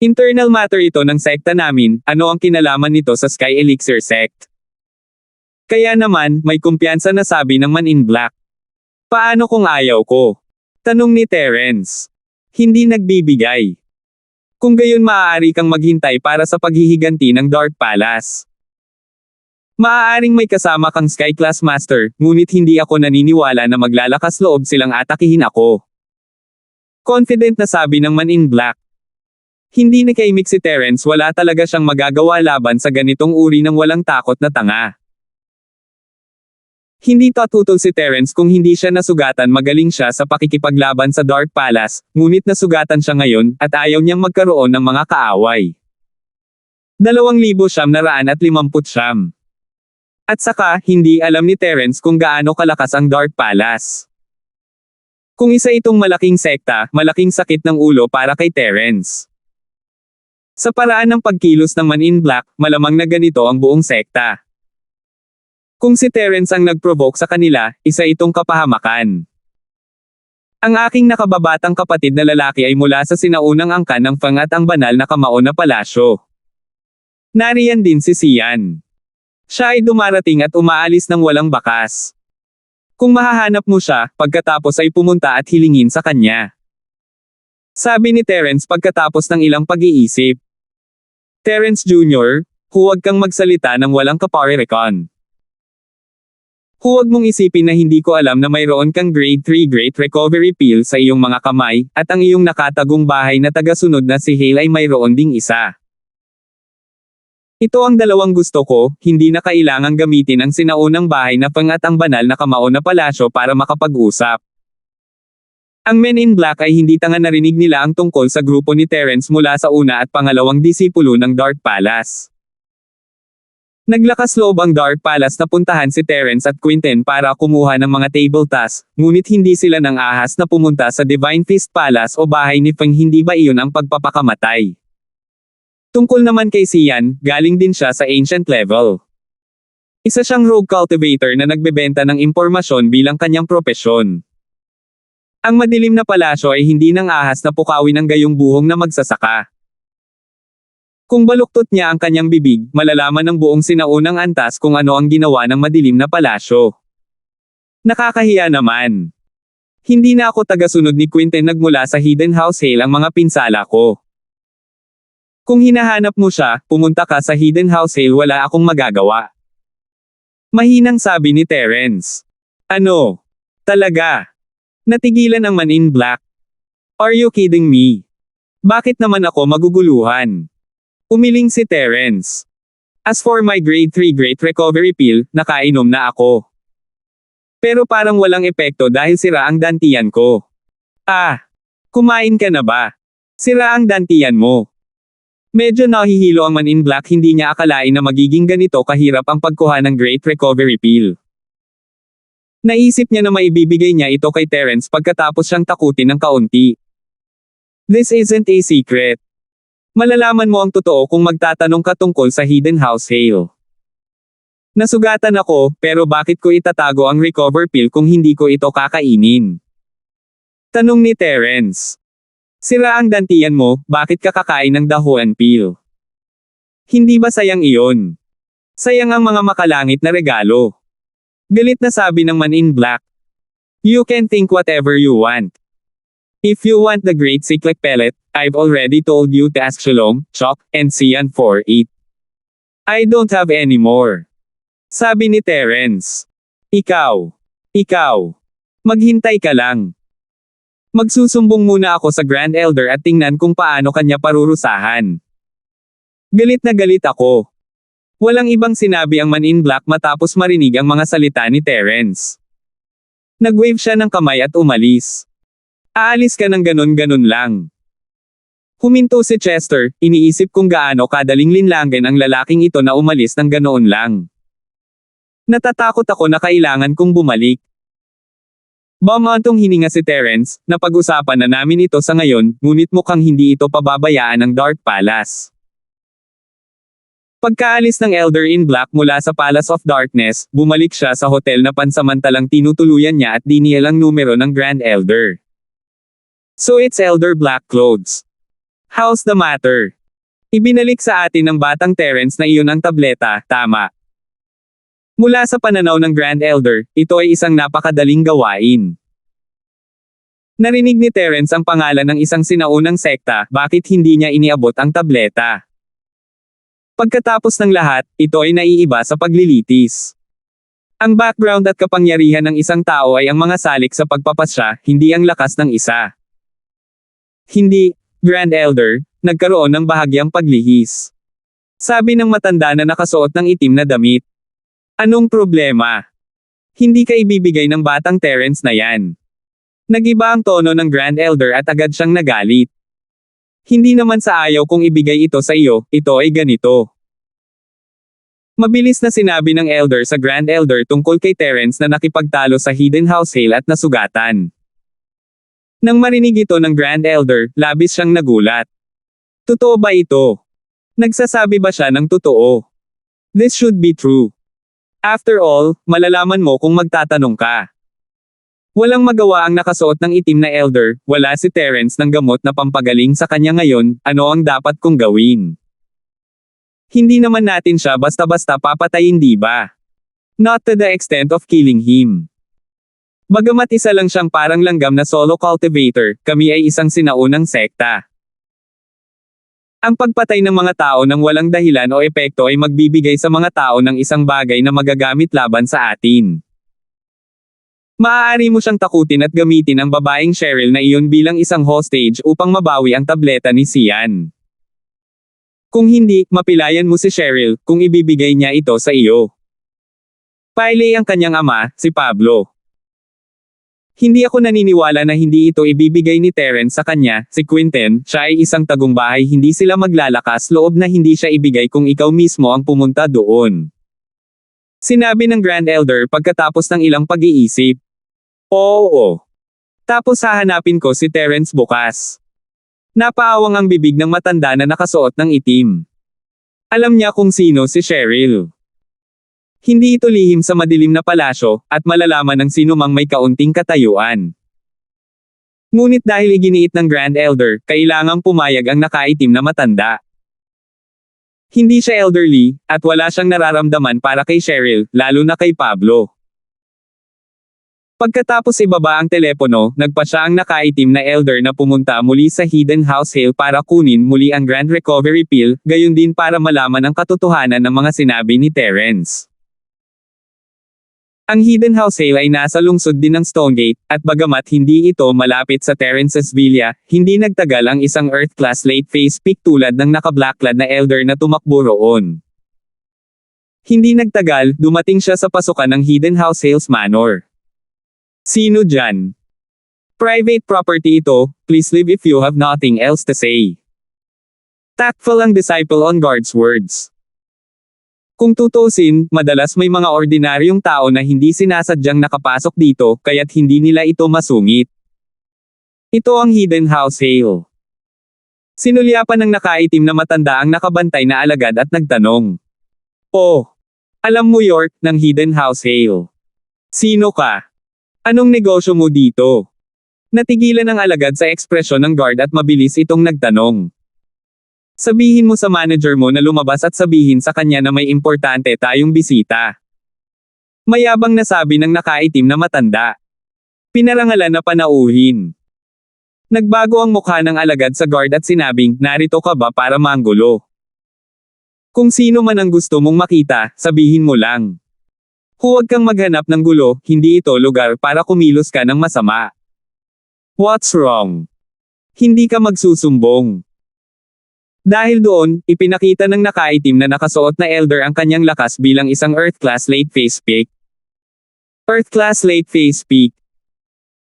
Internal matter ito ng sekta namin, ano ang kinalaman nito sa Sky Elixir sect? Kaya naman, may kumpiyansa na sabi ng Man in Black. Paano kung ayaw ko? Tanong ni Terence. Hindi nagbibigay. Kung gayon maaari kang maghintay para sa paghihiganti ng Dark Palace. Maaaring may kasama kang Sky Class Master, ngunit hindi ako naniniwala na maglalakas loob silang atakihin ako. Confident na sabi ng Man in Black. Hindi nakaimik si Terence, wala talaga siyang magagawa laban sa ganitong uri ng walang takot na tanga. Hindi tatutol si Terence kung hindi siya nasugatan, magaling siya sa pakikipaglaban sa Dark Palace, ngunit nasugatan siya ngayon, at ayaw niyang magkaroon ng mga kaaway. 2,959. At saka, hindi alam ni Terence kung gaano kalakas ang Dark Palace. Kung isa itong malaking sekta, malaking sakit ng ulo para kay Terence. Sa paraan ng pagkilos ng Man in Black, malamang na ganito ang buong sekta. Kung si Terence ang nag-provoke sa kanila, isa itong kapahamakan. Ang aking nakababatang kapatid na lalaki ay mula sa sinaunang angkan ng Fang at ang banal na kamao na palasyo. Nariyan din si Sian. Siya ay dumarating at umaalis ng walang bakas. Kung mahahanap mo siya, pagkatapos ay pumunta at hilingin sa kanya. Sabi ni Terence pagkatapos ng ilang pag-iisip. Terence Jr., huwag kang magsalita ng walang kaparerekon. Huwag mong isipin na hindi ko alam na mayroon kang grade 3 Great Recovery Pill sa iyong mga kamay, at ang iyong nakatagong bahay na tagasunod na si Hale ay mayroon ding isa. Ito ang dalawang gusto ko, hindi na kailangang gamitin ang sinaunang bahay na Fang at ang banal na kamao na palasyo para makapag-usap. Ang Men in Black ay hindi tanga, narinig nila ang tungkol sa grupo ni Terence mula sa una at pangalawang disipulo ng Dark Palace. Naglakas loob ang Dark Palace na puntahan si Terence at Quinten para kumuha ng mga table tasks, ngunit hindi sila nang ahas na pumunta sa Divine Feast Palace o bahay ni Fang. Hindi ba iyon ang pagpapakamatay? Tungkol naman kay Sian, galing din siya sa ancient level. Isa siyang rogue cultivator na nagbebenta ng impormasyon bilang kanyang propesyon. Ang madilim na palasyo ay hindi nang ahas na pukawin ng gayong buhong na magsasaka. Kung baluktot niya ang kanyang bibig, malalaman ng buong sinaunang antas kung ano ang ginawa ng madilim na palasyo. Nakakahiya naman. Hindi na ako tagasunod ni Quinten nagmula sa Hidden House Hale ang mga pinsala ko. Kung hinahanap mo siya, pumunta ka sa Hidden House Hale, wala akong magagawa. Mahinang sabi ni Terence. Ano? Talaga? Natigilan ang Man in Black. Are you kidding me? Bakit naman ako maguguluhan? Umiling si Terence. As for my grade 3 Great Recovery Pill, nakainom na ako. Pero parang walang epekto dahil sira ang dantian ko. Ah! Kumain ka na ba? Sira ang dantian mo. Medyo nahihilo ang Man in Black, hindi niya akalain na magiging ganito kahirap ang pagkuha ng Great Recovery Pill. Naisip niya na maibibigay niya ito kay Terence pagkatapos siyang takutin ng kaunti. This isn't a secret. Malalaman mo ang totoo kung magtatanong ka tungkol sa Hidden House Hale. Nasugatan ako, pero bakit ko itatago ang Recover Pill kung hindi ko ito kakainin? Tanong ni Terence. Sira ang dantian mo, bakit ka kakain ng dahuan pill? Hindi ba sayang iyon? Sayang ang mga makalangit na regalo. Galit na sabi ng Man in Black. You can think whatever you want. If you want the Great Cyclic Pellet, I've already told you to ask Shalom, Chok, and Sian for it. I don't have any more. Sabi ni Terence. Ikaw. Maghintay ka lang. Magsusumbong muna ako sa Grand Elder at tingnan kung paano kanya parurusahan. Galit na galit ako. Walang ibang sinabi ang Man in Black matapos marinig ang mga salita ni Terence. Nag-wave siya ng kamay at umalis. Aalis ka ng ganon-ganon lang. Huminto si Chester, iniisip kung gaano kadaling linlangin ang lalaking ito na umalis ng ganoon lang. Natatakot ako na kailangan kong bumalik. Bumantong hininga si Terence, napag-usapan na namin ito sa ngayon, ngunit mukhang hindi ito pababayaan ng Dark Palace. Pagkaalis ng Elder in Black mula sa Palace of Darkness, bumalik siya sa hotel na pansamantalang tinutuluyan niya at dinial ang numero ng Grand Elder. So it's Elder Black Clothes. How's the matter? Ibinalik sa atin ng batang Terence na iyon ang tableta, tama. Mula sa pananaw ng Grand Elder, ito ay isang napakadaling gawain. Narinig ni Terence ang pangalan ng isang sinaunang sekta, bakit hindi niya iniabot ang tableta? Pagkatapos ng lahat, ito ay naiiba sa paglilitis. Ang background at kapangyarihan ng isang tao ay ang mga salik sa pagpapasya, hindi ang lakas ng isa. Hindi, Grand Elder, nagkaroon ng bahagyang paglihis. Sabi ng matanda na nakasuot ng itim na damit. Anong problema? Hindi ka ibibigay ng batang Terence na yan. Nagiba ang tono ng Grand Elder at agad siyang nagalit. Hindi naman sa ayaw kong ibigay ito sa iyo, ito ay ganito. Mabilis na sinabi ng Elder sa Grand Elder tungkol kay Terence na nakipagtalo sa Hidden House Sale at nasugatan. Nang marinig ito ng Grand Elder, labis siyang nagulat. Totoo ba ito? Nagsasabi ba siya ng totoo? This should be true. After all, malalaman mo kung magtatanong ka. Walang magawa ang nakasuot ng itim na Elder, wala si Terence ng gamot na pampagaling sa kanya ngayon, ano ang dapat kong gawin? Hindi naman natin siya basta-basta papatayin, di ba? Not to the extent of killing him. Bagamat isa lang siyang parang langgam na solo cultivator, kami ay isang sinaunang sekta. Ang pagpatay ng mga tao ng walang dahilan o epekto ay magbibigay sa mga tao ng isang bagay na magagamit laban sa atin. Maaari mo siyang takutin at gamitin ang babaeng Cheryl na iyon bilang isang hostage upang mabawi ang tableta ni Sian. Kung hindi, mapilayan mo si Cheryl kung ibibigay niya ito sa iyo. Pailay ang kanyang ama, si Pablo. Hindi ako naniniwala na hindi ito ibibigay ni Terence sa kanya, si Quinten, siya ay isang tagumpay, hindi sila maglalakas loob na hindi siya ibigay kung ikaw mismo ang pumunta doon. Sinabi ng Grand Elder pagkatapos ng ilang pag-iisip. Oo. Tapos hahanapin ko si Terence bukas. Napaawang ang bibig ng matanda na nakasuot ng itim. Alam niya kung sino si Cheryl. Hindi ito lihim sa madilim na palasyo, at malalaman ng sino mang may kaunting katayuan. Ngunit dahil iginiit ng Grand Elder, kailangang pumayag ang nakaitim na matanda. Hindi siya elderly, at wala siyang nararamdaman para kay Cheryl, lalo na kay Pablo. Pagkatapos ibaba ang telepono, nagpa siya ang nakaitim na Elder na pumunta muli sa Hidden House Sale para kunin muli ang Grand Recovery Pill, gayon din para malaman ang katotohanan ng mga sinabi ni Terence. Ang Hidden House Sale ay nasa lungsod din ng Stonegate, at bagamat hindi ito malapit sa Terence's Villa, hindi nagtagal ang isang Earth-class late phase peak tulad ng naka-blacklad na Elder na tumakbo roon. Hindi nagtagal, dumating siya sa pasukan ng Hidden House Sales Manor. Sino dyan? Private property ito, please leave if you have nothing else to say. Tactful ang disciple on guard's words. Kung tutusin, madalas may mga ordinaryong tao na hindi sinasadyang nakapasok dito, kaya't hindi nila ito masungit. Ito ang Hidden House Sale. Sinulyapan ng nakaitim na matanda ang nakabantay na alagad at nagtanong. Oh, alam mo York, ng Hidden House Sale. Sino ka? Anong negosyo mo dito? Natigilan ang alagad sa ekspresyon ng guard at mabilis itong nagtanong. Sabihin mo sa manager mo na lumabas at sabihin sa kanya na may importante tayong bisita. Mayabang na sabi ng nakaitim na matanda. Pinarangalan na panauhin. Nagbago ang mukha ng alagad sa guard at sinabing, narito ka ba para manggulo? Kung sino man ang gusto mong makita, sabihin mo lang. Huwag kang maghanap ng gulo, hindi ito lugar para kumilos ka ng masama. What's wrong? Hindi ka magsusumbong. Dahil doon, ipinakita ng nakaitim na nakasuot na Elder ang kanyang lakas bilang isang Earth-class late phase peak. Earth-class late phase peak.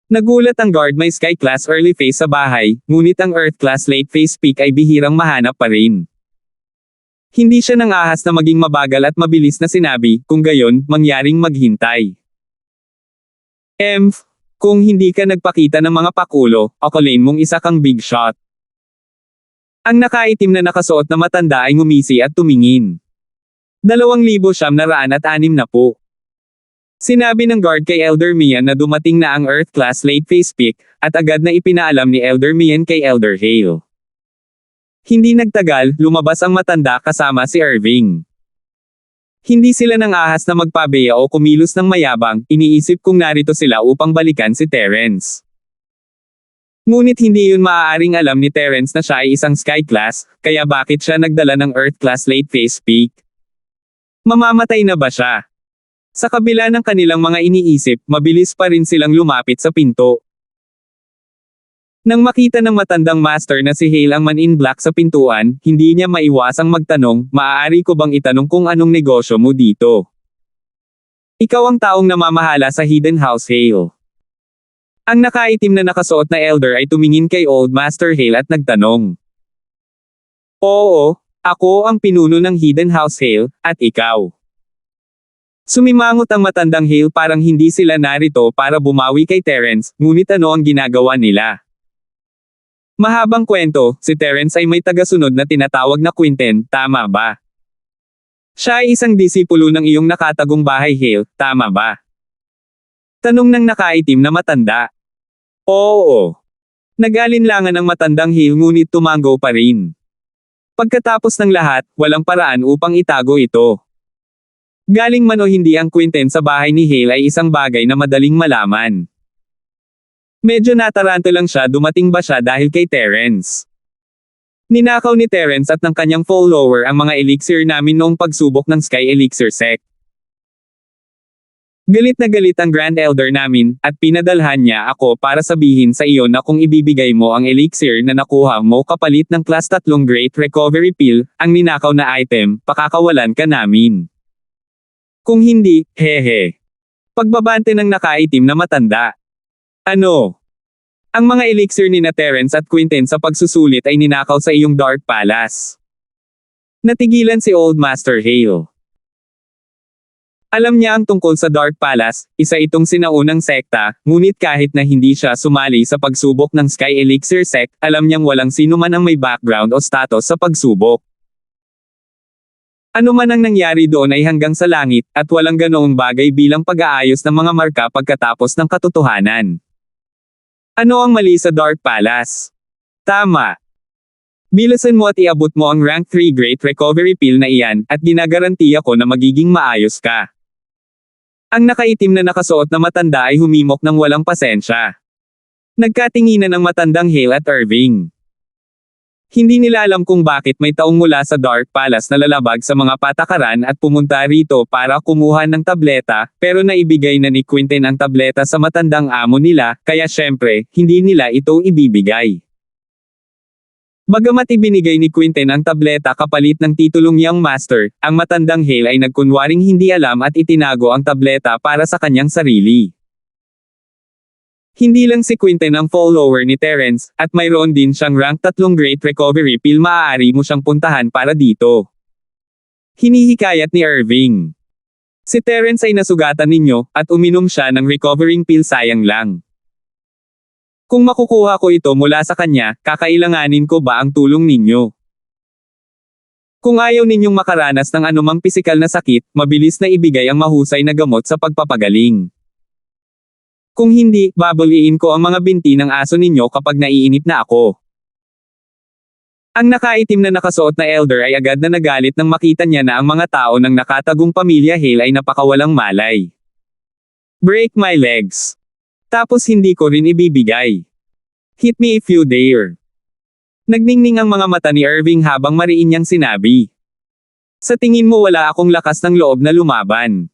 Nagulat ang guard may Sky-class early phase sa bahay, ngunit ang Earth-class late phase peak ay bihirang mahanap pa rin. Hindi siya nang ahas na maging mabagal at mabilis na sinabi, kung gayon, mangyaring maghintay. Kung hindi ka nagpakita ng mga pakulo, akalain mong isa kang big shot. Ang nakaitim na nakasuot na matanda ay ngumisi at tumingin. 2,960. Sinabi ng guard kay Elder Mian na dumating na ang Earth Class late phase peak, at agad na ipinaalam ni Elder Mian kay Elder Hale. Hindi nagtagal, lumabas ang matanda kasama si Irving. Hindi sila nang ahas na magpabeya o kumilos ng mayabang, iniisip kung narito sila upang balikan si Terence. Ngunit hindi yun maaaring alam ni Terence na siya ay isang Sky Class, kaya bakit siya nagdala ng Earth Class late phase peak? Mamamatay na ba siya? Sa kabila ng kanilang mga iniisip, mabilis pa rin silang lumapit sa pinto. Nang makita ng matandang master na si Hale ang man in black sa pintuan, hindi niya maiwasang magtanong, maaari ko bang itanong kung anong negosyo mo dito? Ikaw ang taong namamahala sa Hidden House, Hale. Ang nakaitim na nakasuot na elder ay tumingin kay Old Master Hale at nagtanong. Oo, ako ang pinuno ng Hidden House, Hale, at ikaw. Sumimangot ang matandang Hale parang hindi sila narito para bumawi kay Terence, ngunit ano ang ginagawa nila? Mahabang kwento, si Terence ay may tagasunod na tinatawag na Quinten, tama ba? Siya ay isang disipulo ng iyong nakatagong bahay, Hale, tama ba? Tanong ng nakaitim na matanda. Oo. Nag-alinlangan ang matandang Hale ngunit tumango pa rin. Pagkatapos ng lahat, walang paraan upang itago ito. Galing man o hindi ang Quinten sa bahay ni Hale ay isang bagay na madaling malaman. Medyo nataranto lang siya dumating ba siya dahil kay Terence. Ninakaw ni Terence at ng kanyang follower ang mga elixir namin noong pagsubok ng Sky Elixir Sect. Galit na galit ang Grand Elder namin, at pinadalhan niya ako para sabihin sa iyo na kung ibibigay mo ang elixir na nakuha mo kapalit ng Class 3 Great Recovery Pill, ang ninakaw na item, pakakawalan ka namin. Kung hindi, hehe. Pagbabante ng nakaitim na matanda. Ano? Ang mga elixir ni na Terence at Quinten sa pagsusulit ay ninakaw sa iyong Dark Palace. Natigilan si Old Master Hale. Alam niya ang tungkol sa Dark Palace, isa itong sinaunang sekta, ngunit kahit na hindi siya sumali sa pagsubok ng Sky Elixir Sect, alam niyang walang sino man ang may background o status sa pagsubok. Ano man ang nangyari doon ay hanggang sa langit, at walang ganoong bagay bilang pag-aayos ng mga marka pagkatapos ng katotohanan. Ano ang mali sa Dark Palace? Tama. Bilisan mo at iabot mo ang Rank 3 Great Recovery Pill na iyan, at ginagarantiya ko na magiging maayos ka. Ang nakaitim na nakasuot na matanda ay humimok ng walang pasensya. Nagkatinginan ng matandang Hale at Irving. Hindi nila alam kung bakit may taong mula sa Dark Palace na lalabag sa mga patakaran at pumunta rito para kumuha ng tableta, pero naibigay na ni Quinten ang tableta sa matandang amo nila, kaya syempre, hindi nila ito ibibigay. Bagamat ibinigay ni Quinten ang tableta kapalit ng titulong Young Master, ang matandang Hale ay nagkunwaring hindi alam at itinago ang tableta para sa kanyang sarili. Hindi lang si Quinten ang follower ni Terence, at mayroon din siyang rank 3 Great Recovery Pill, maaari mo siyang puntahan para dito. Hinihikayat ni Irving. Si Terence ay nasugatan ninyo, at uminom siya ng recovering pill, sayang lang. Kung makukuha ko ito mula sa kanya, kakailanganin ko ba ang tulong ninyo? Kung ayaw ninyong makaranas ng anumang pisikal na sakit, mabilis na ibigay ang mahusay na gamot sa pagpapagaling. Kung hindi, babawiin ko ang mga binti ng aso ninyo kapag naiinip na ako. Ang nakaitim na nakasuot na elder ay agad na nagalit nang makita niya na ang mga tao ng nakatagong pamilya Hale ay napakawalang malay. Break my legs. Tapos hindi ko rin ibibigay. Hit me if you dare. Nagningning ang mga mata ni Irving habang mariin niyang sinabi. Sa tingin mo wala akong lakas ng loob na lumaban.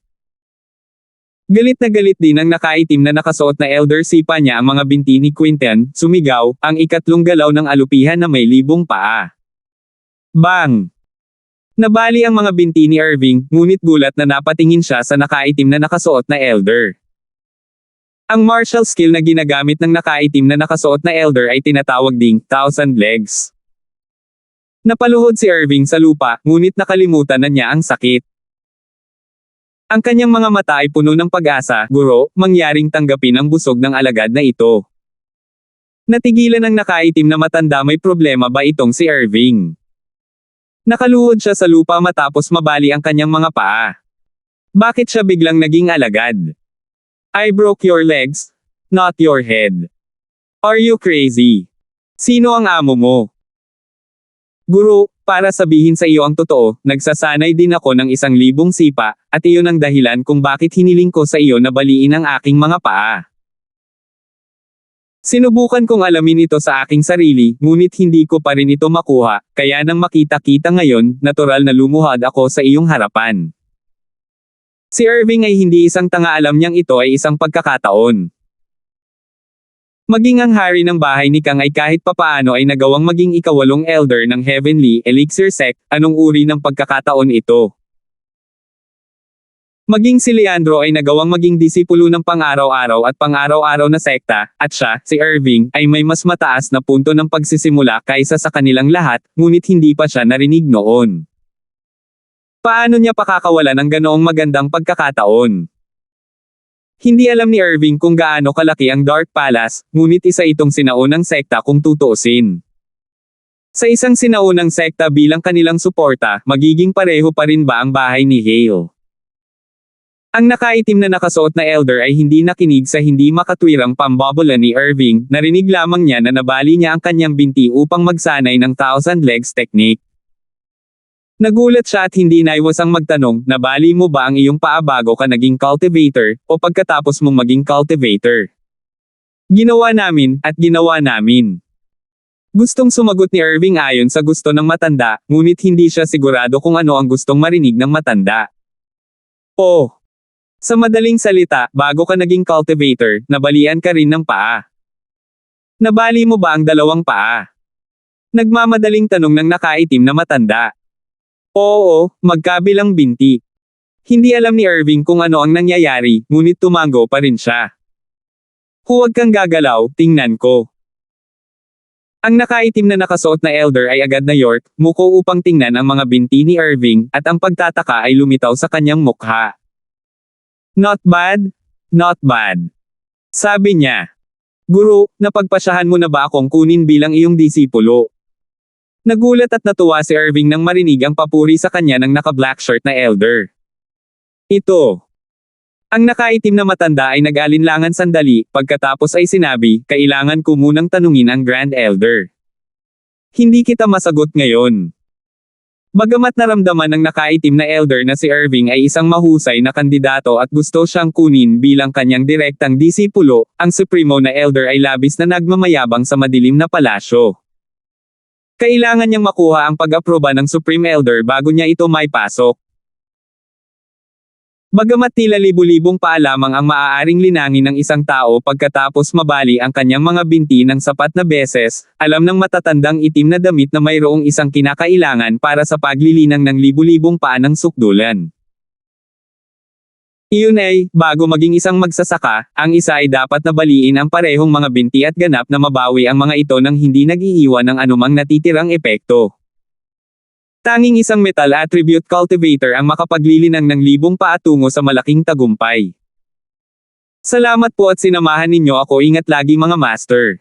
Galit na galit din ang nakaitim na nakasuot na elder, sipa niya ang mga binti ni Quinten, sumigaw, ang ikatlong galaw ng alupihan na may libong paa. Bang! Nabali ang mga binti ni Irving, ngunit gulat na napatingin siya sa nakaitim na nakasuot na elder. Ang martial skill na ginagamit ng nakaitim na nakasuot na elder ay tinatawag ding 1,000 legs. Napaluhod si Irving sa lupa, ngunit nakalimutan na niya ang sakit. Ang kanyang mga mata ay puno ng pag-asa, guro, mangyaring tanggapin ang busog ng alagad na ito. Natigilan ang nakaitim na matanda, may problema ba itong si Irving? Nakaluhod siya sa lupa matapos mabali ang kanyang mga paa. Bakit siya biglang naging alagad? I broke your legs, not your head. Are you crazy? Sino ang amo mo? Guro, para sabihin sa iyo ang totoo, nagsasanay din ako ng 1,000 sipa, at iyon ang dahilan kung bakit hiniling ko sa iyo na baliin ang aking mga paa. Sinubukan kong alamin ito sa aking sarili, ngunit hindi ko pa rin ito makuha, kaya nang makita-kita ngayon, natural na lumuhad ako sa iyong harapan. Si Irving ay hindi isang tanga, alam niyang ito ay isang pagkakataon. Maging ang hari ng bahay ni Kang ay kahit papaano ay nagawang maging ika-8 elder ng Heavenly Elixir Sect, anong uri ng pagkakataon ito? Maging si Leandro ay nagawang maging disipulo ng pang-araw-araw at pang-araw-araw na sekta, at siya, si Irving, ay may mas mataas na punto ng pagsisimula kaysa sa kanilang lahat, ngunit hindi pa siya narinig noon. Paano niya pakakawalan ng ganoong magandang pagkakataon? Hindi alam ni Irving kung gaano kalaki ang Dark Palace, ngunit isa itong sinaunang sekta kung tutuusin. Sa isang sinaunang sekta bilang kanilang suporta, magiging pareho pa rin ba ang bahay ni Hale? Ang nakaitim na nakasuot na elder ay hindi nakinig sa hindi makatwirang pambobola ni Irving, narinig lamang niya na nabali niya ang kanyang binti upang magsanay ng 1,000 legs technique. Nagulat siya at hindi naiwasang magtanong, nabali mo ba ang iyong paa bago ka naging cultivator, o pagkatapos mong maging cultivator? Ginawa namin, at ginawa namin. Gustong sumagot ni Irving ayon sa gusto ng matanda, ngunit hindi siya sigurado kung ano ang gustong marinig ng matanda. Oh! Sa madaling salita, bago ka naging cultivator, nabalian ka rin ng paa. Nabali mo ba ang 2 paa? Nagmamadaling tanong ng nakaitim na matanda. Oo, magkabilang binti. Hindi alam ni Irving kung ano ang nangyayari, ngunit tumango pa rin siya. Huwag kang gagalaw, tingnan ko. Ang nakaitim na nakasuot na elder ay agad na muko upang tingnan ang mga binti ni Irving, at ang pagtataka ay lumitaw sa kanyang mukha. Not bad, not bad. Sabi niya. Guro, napagpasyahan mo na ba akong kunin bilang iyong disipulo? Nagulat at natuwa si Irving nang marinig ang papuri sa kanya ng naka-black shirt na elder. Ito. Ang nakaitim na matanda ay nag-alinlangan sandali, pagkatapos ay sinabi, kailangan ko munang tanungin ang Grand Elder. Hindi kita masagot ngayon. Bagamat naramdaman ng nakaitim na elder na si Irving ay isang mahusay na kandidato at gusto siyang kunin bilang kanyang direktang disipulo, ang supremo na elder ay labis na nagmamayabang sa madilim na palasyo. Kailangan niyang makuha ang pag-aproba ng Supreme Elder bago niya ito maipasok. Bagamat tila libu-libong paa lamang ang maaaring linangin ng isang tao pagkatapos mabali ang kanyang mga binti ng sapat na beses, alam ng matatandang itim na damit na mayroong isang kinakailangan para sa paglilinang ng libu-libong paa ng sukdulan. Iyon ay, bago maging isang magsasaka, ang isa ay dapat na baliin ang parehong mga binti at ganap na mabawi ang mga ito nang hindi nag-iiwan ng anumang natitirang epekto. Tanging isang metal attribute cultivator ang makapaglilinang ng libong paa tungo sa malaking tagumpay. Salamat po at sinamahan ninyo ako, ingat lagi mga master.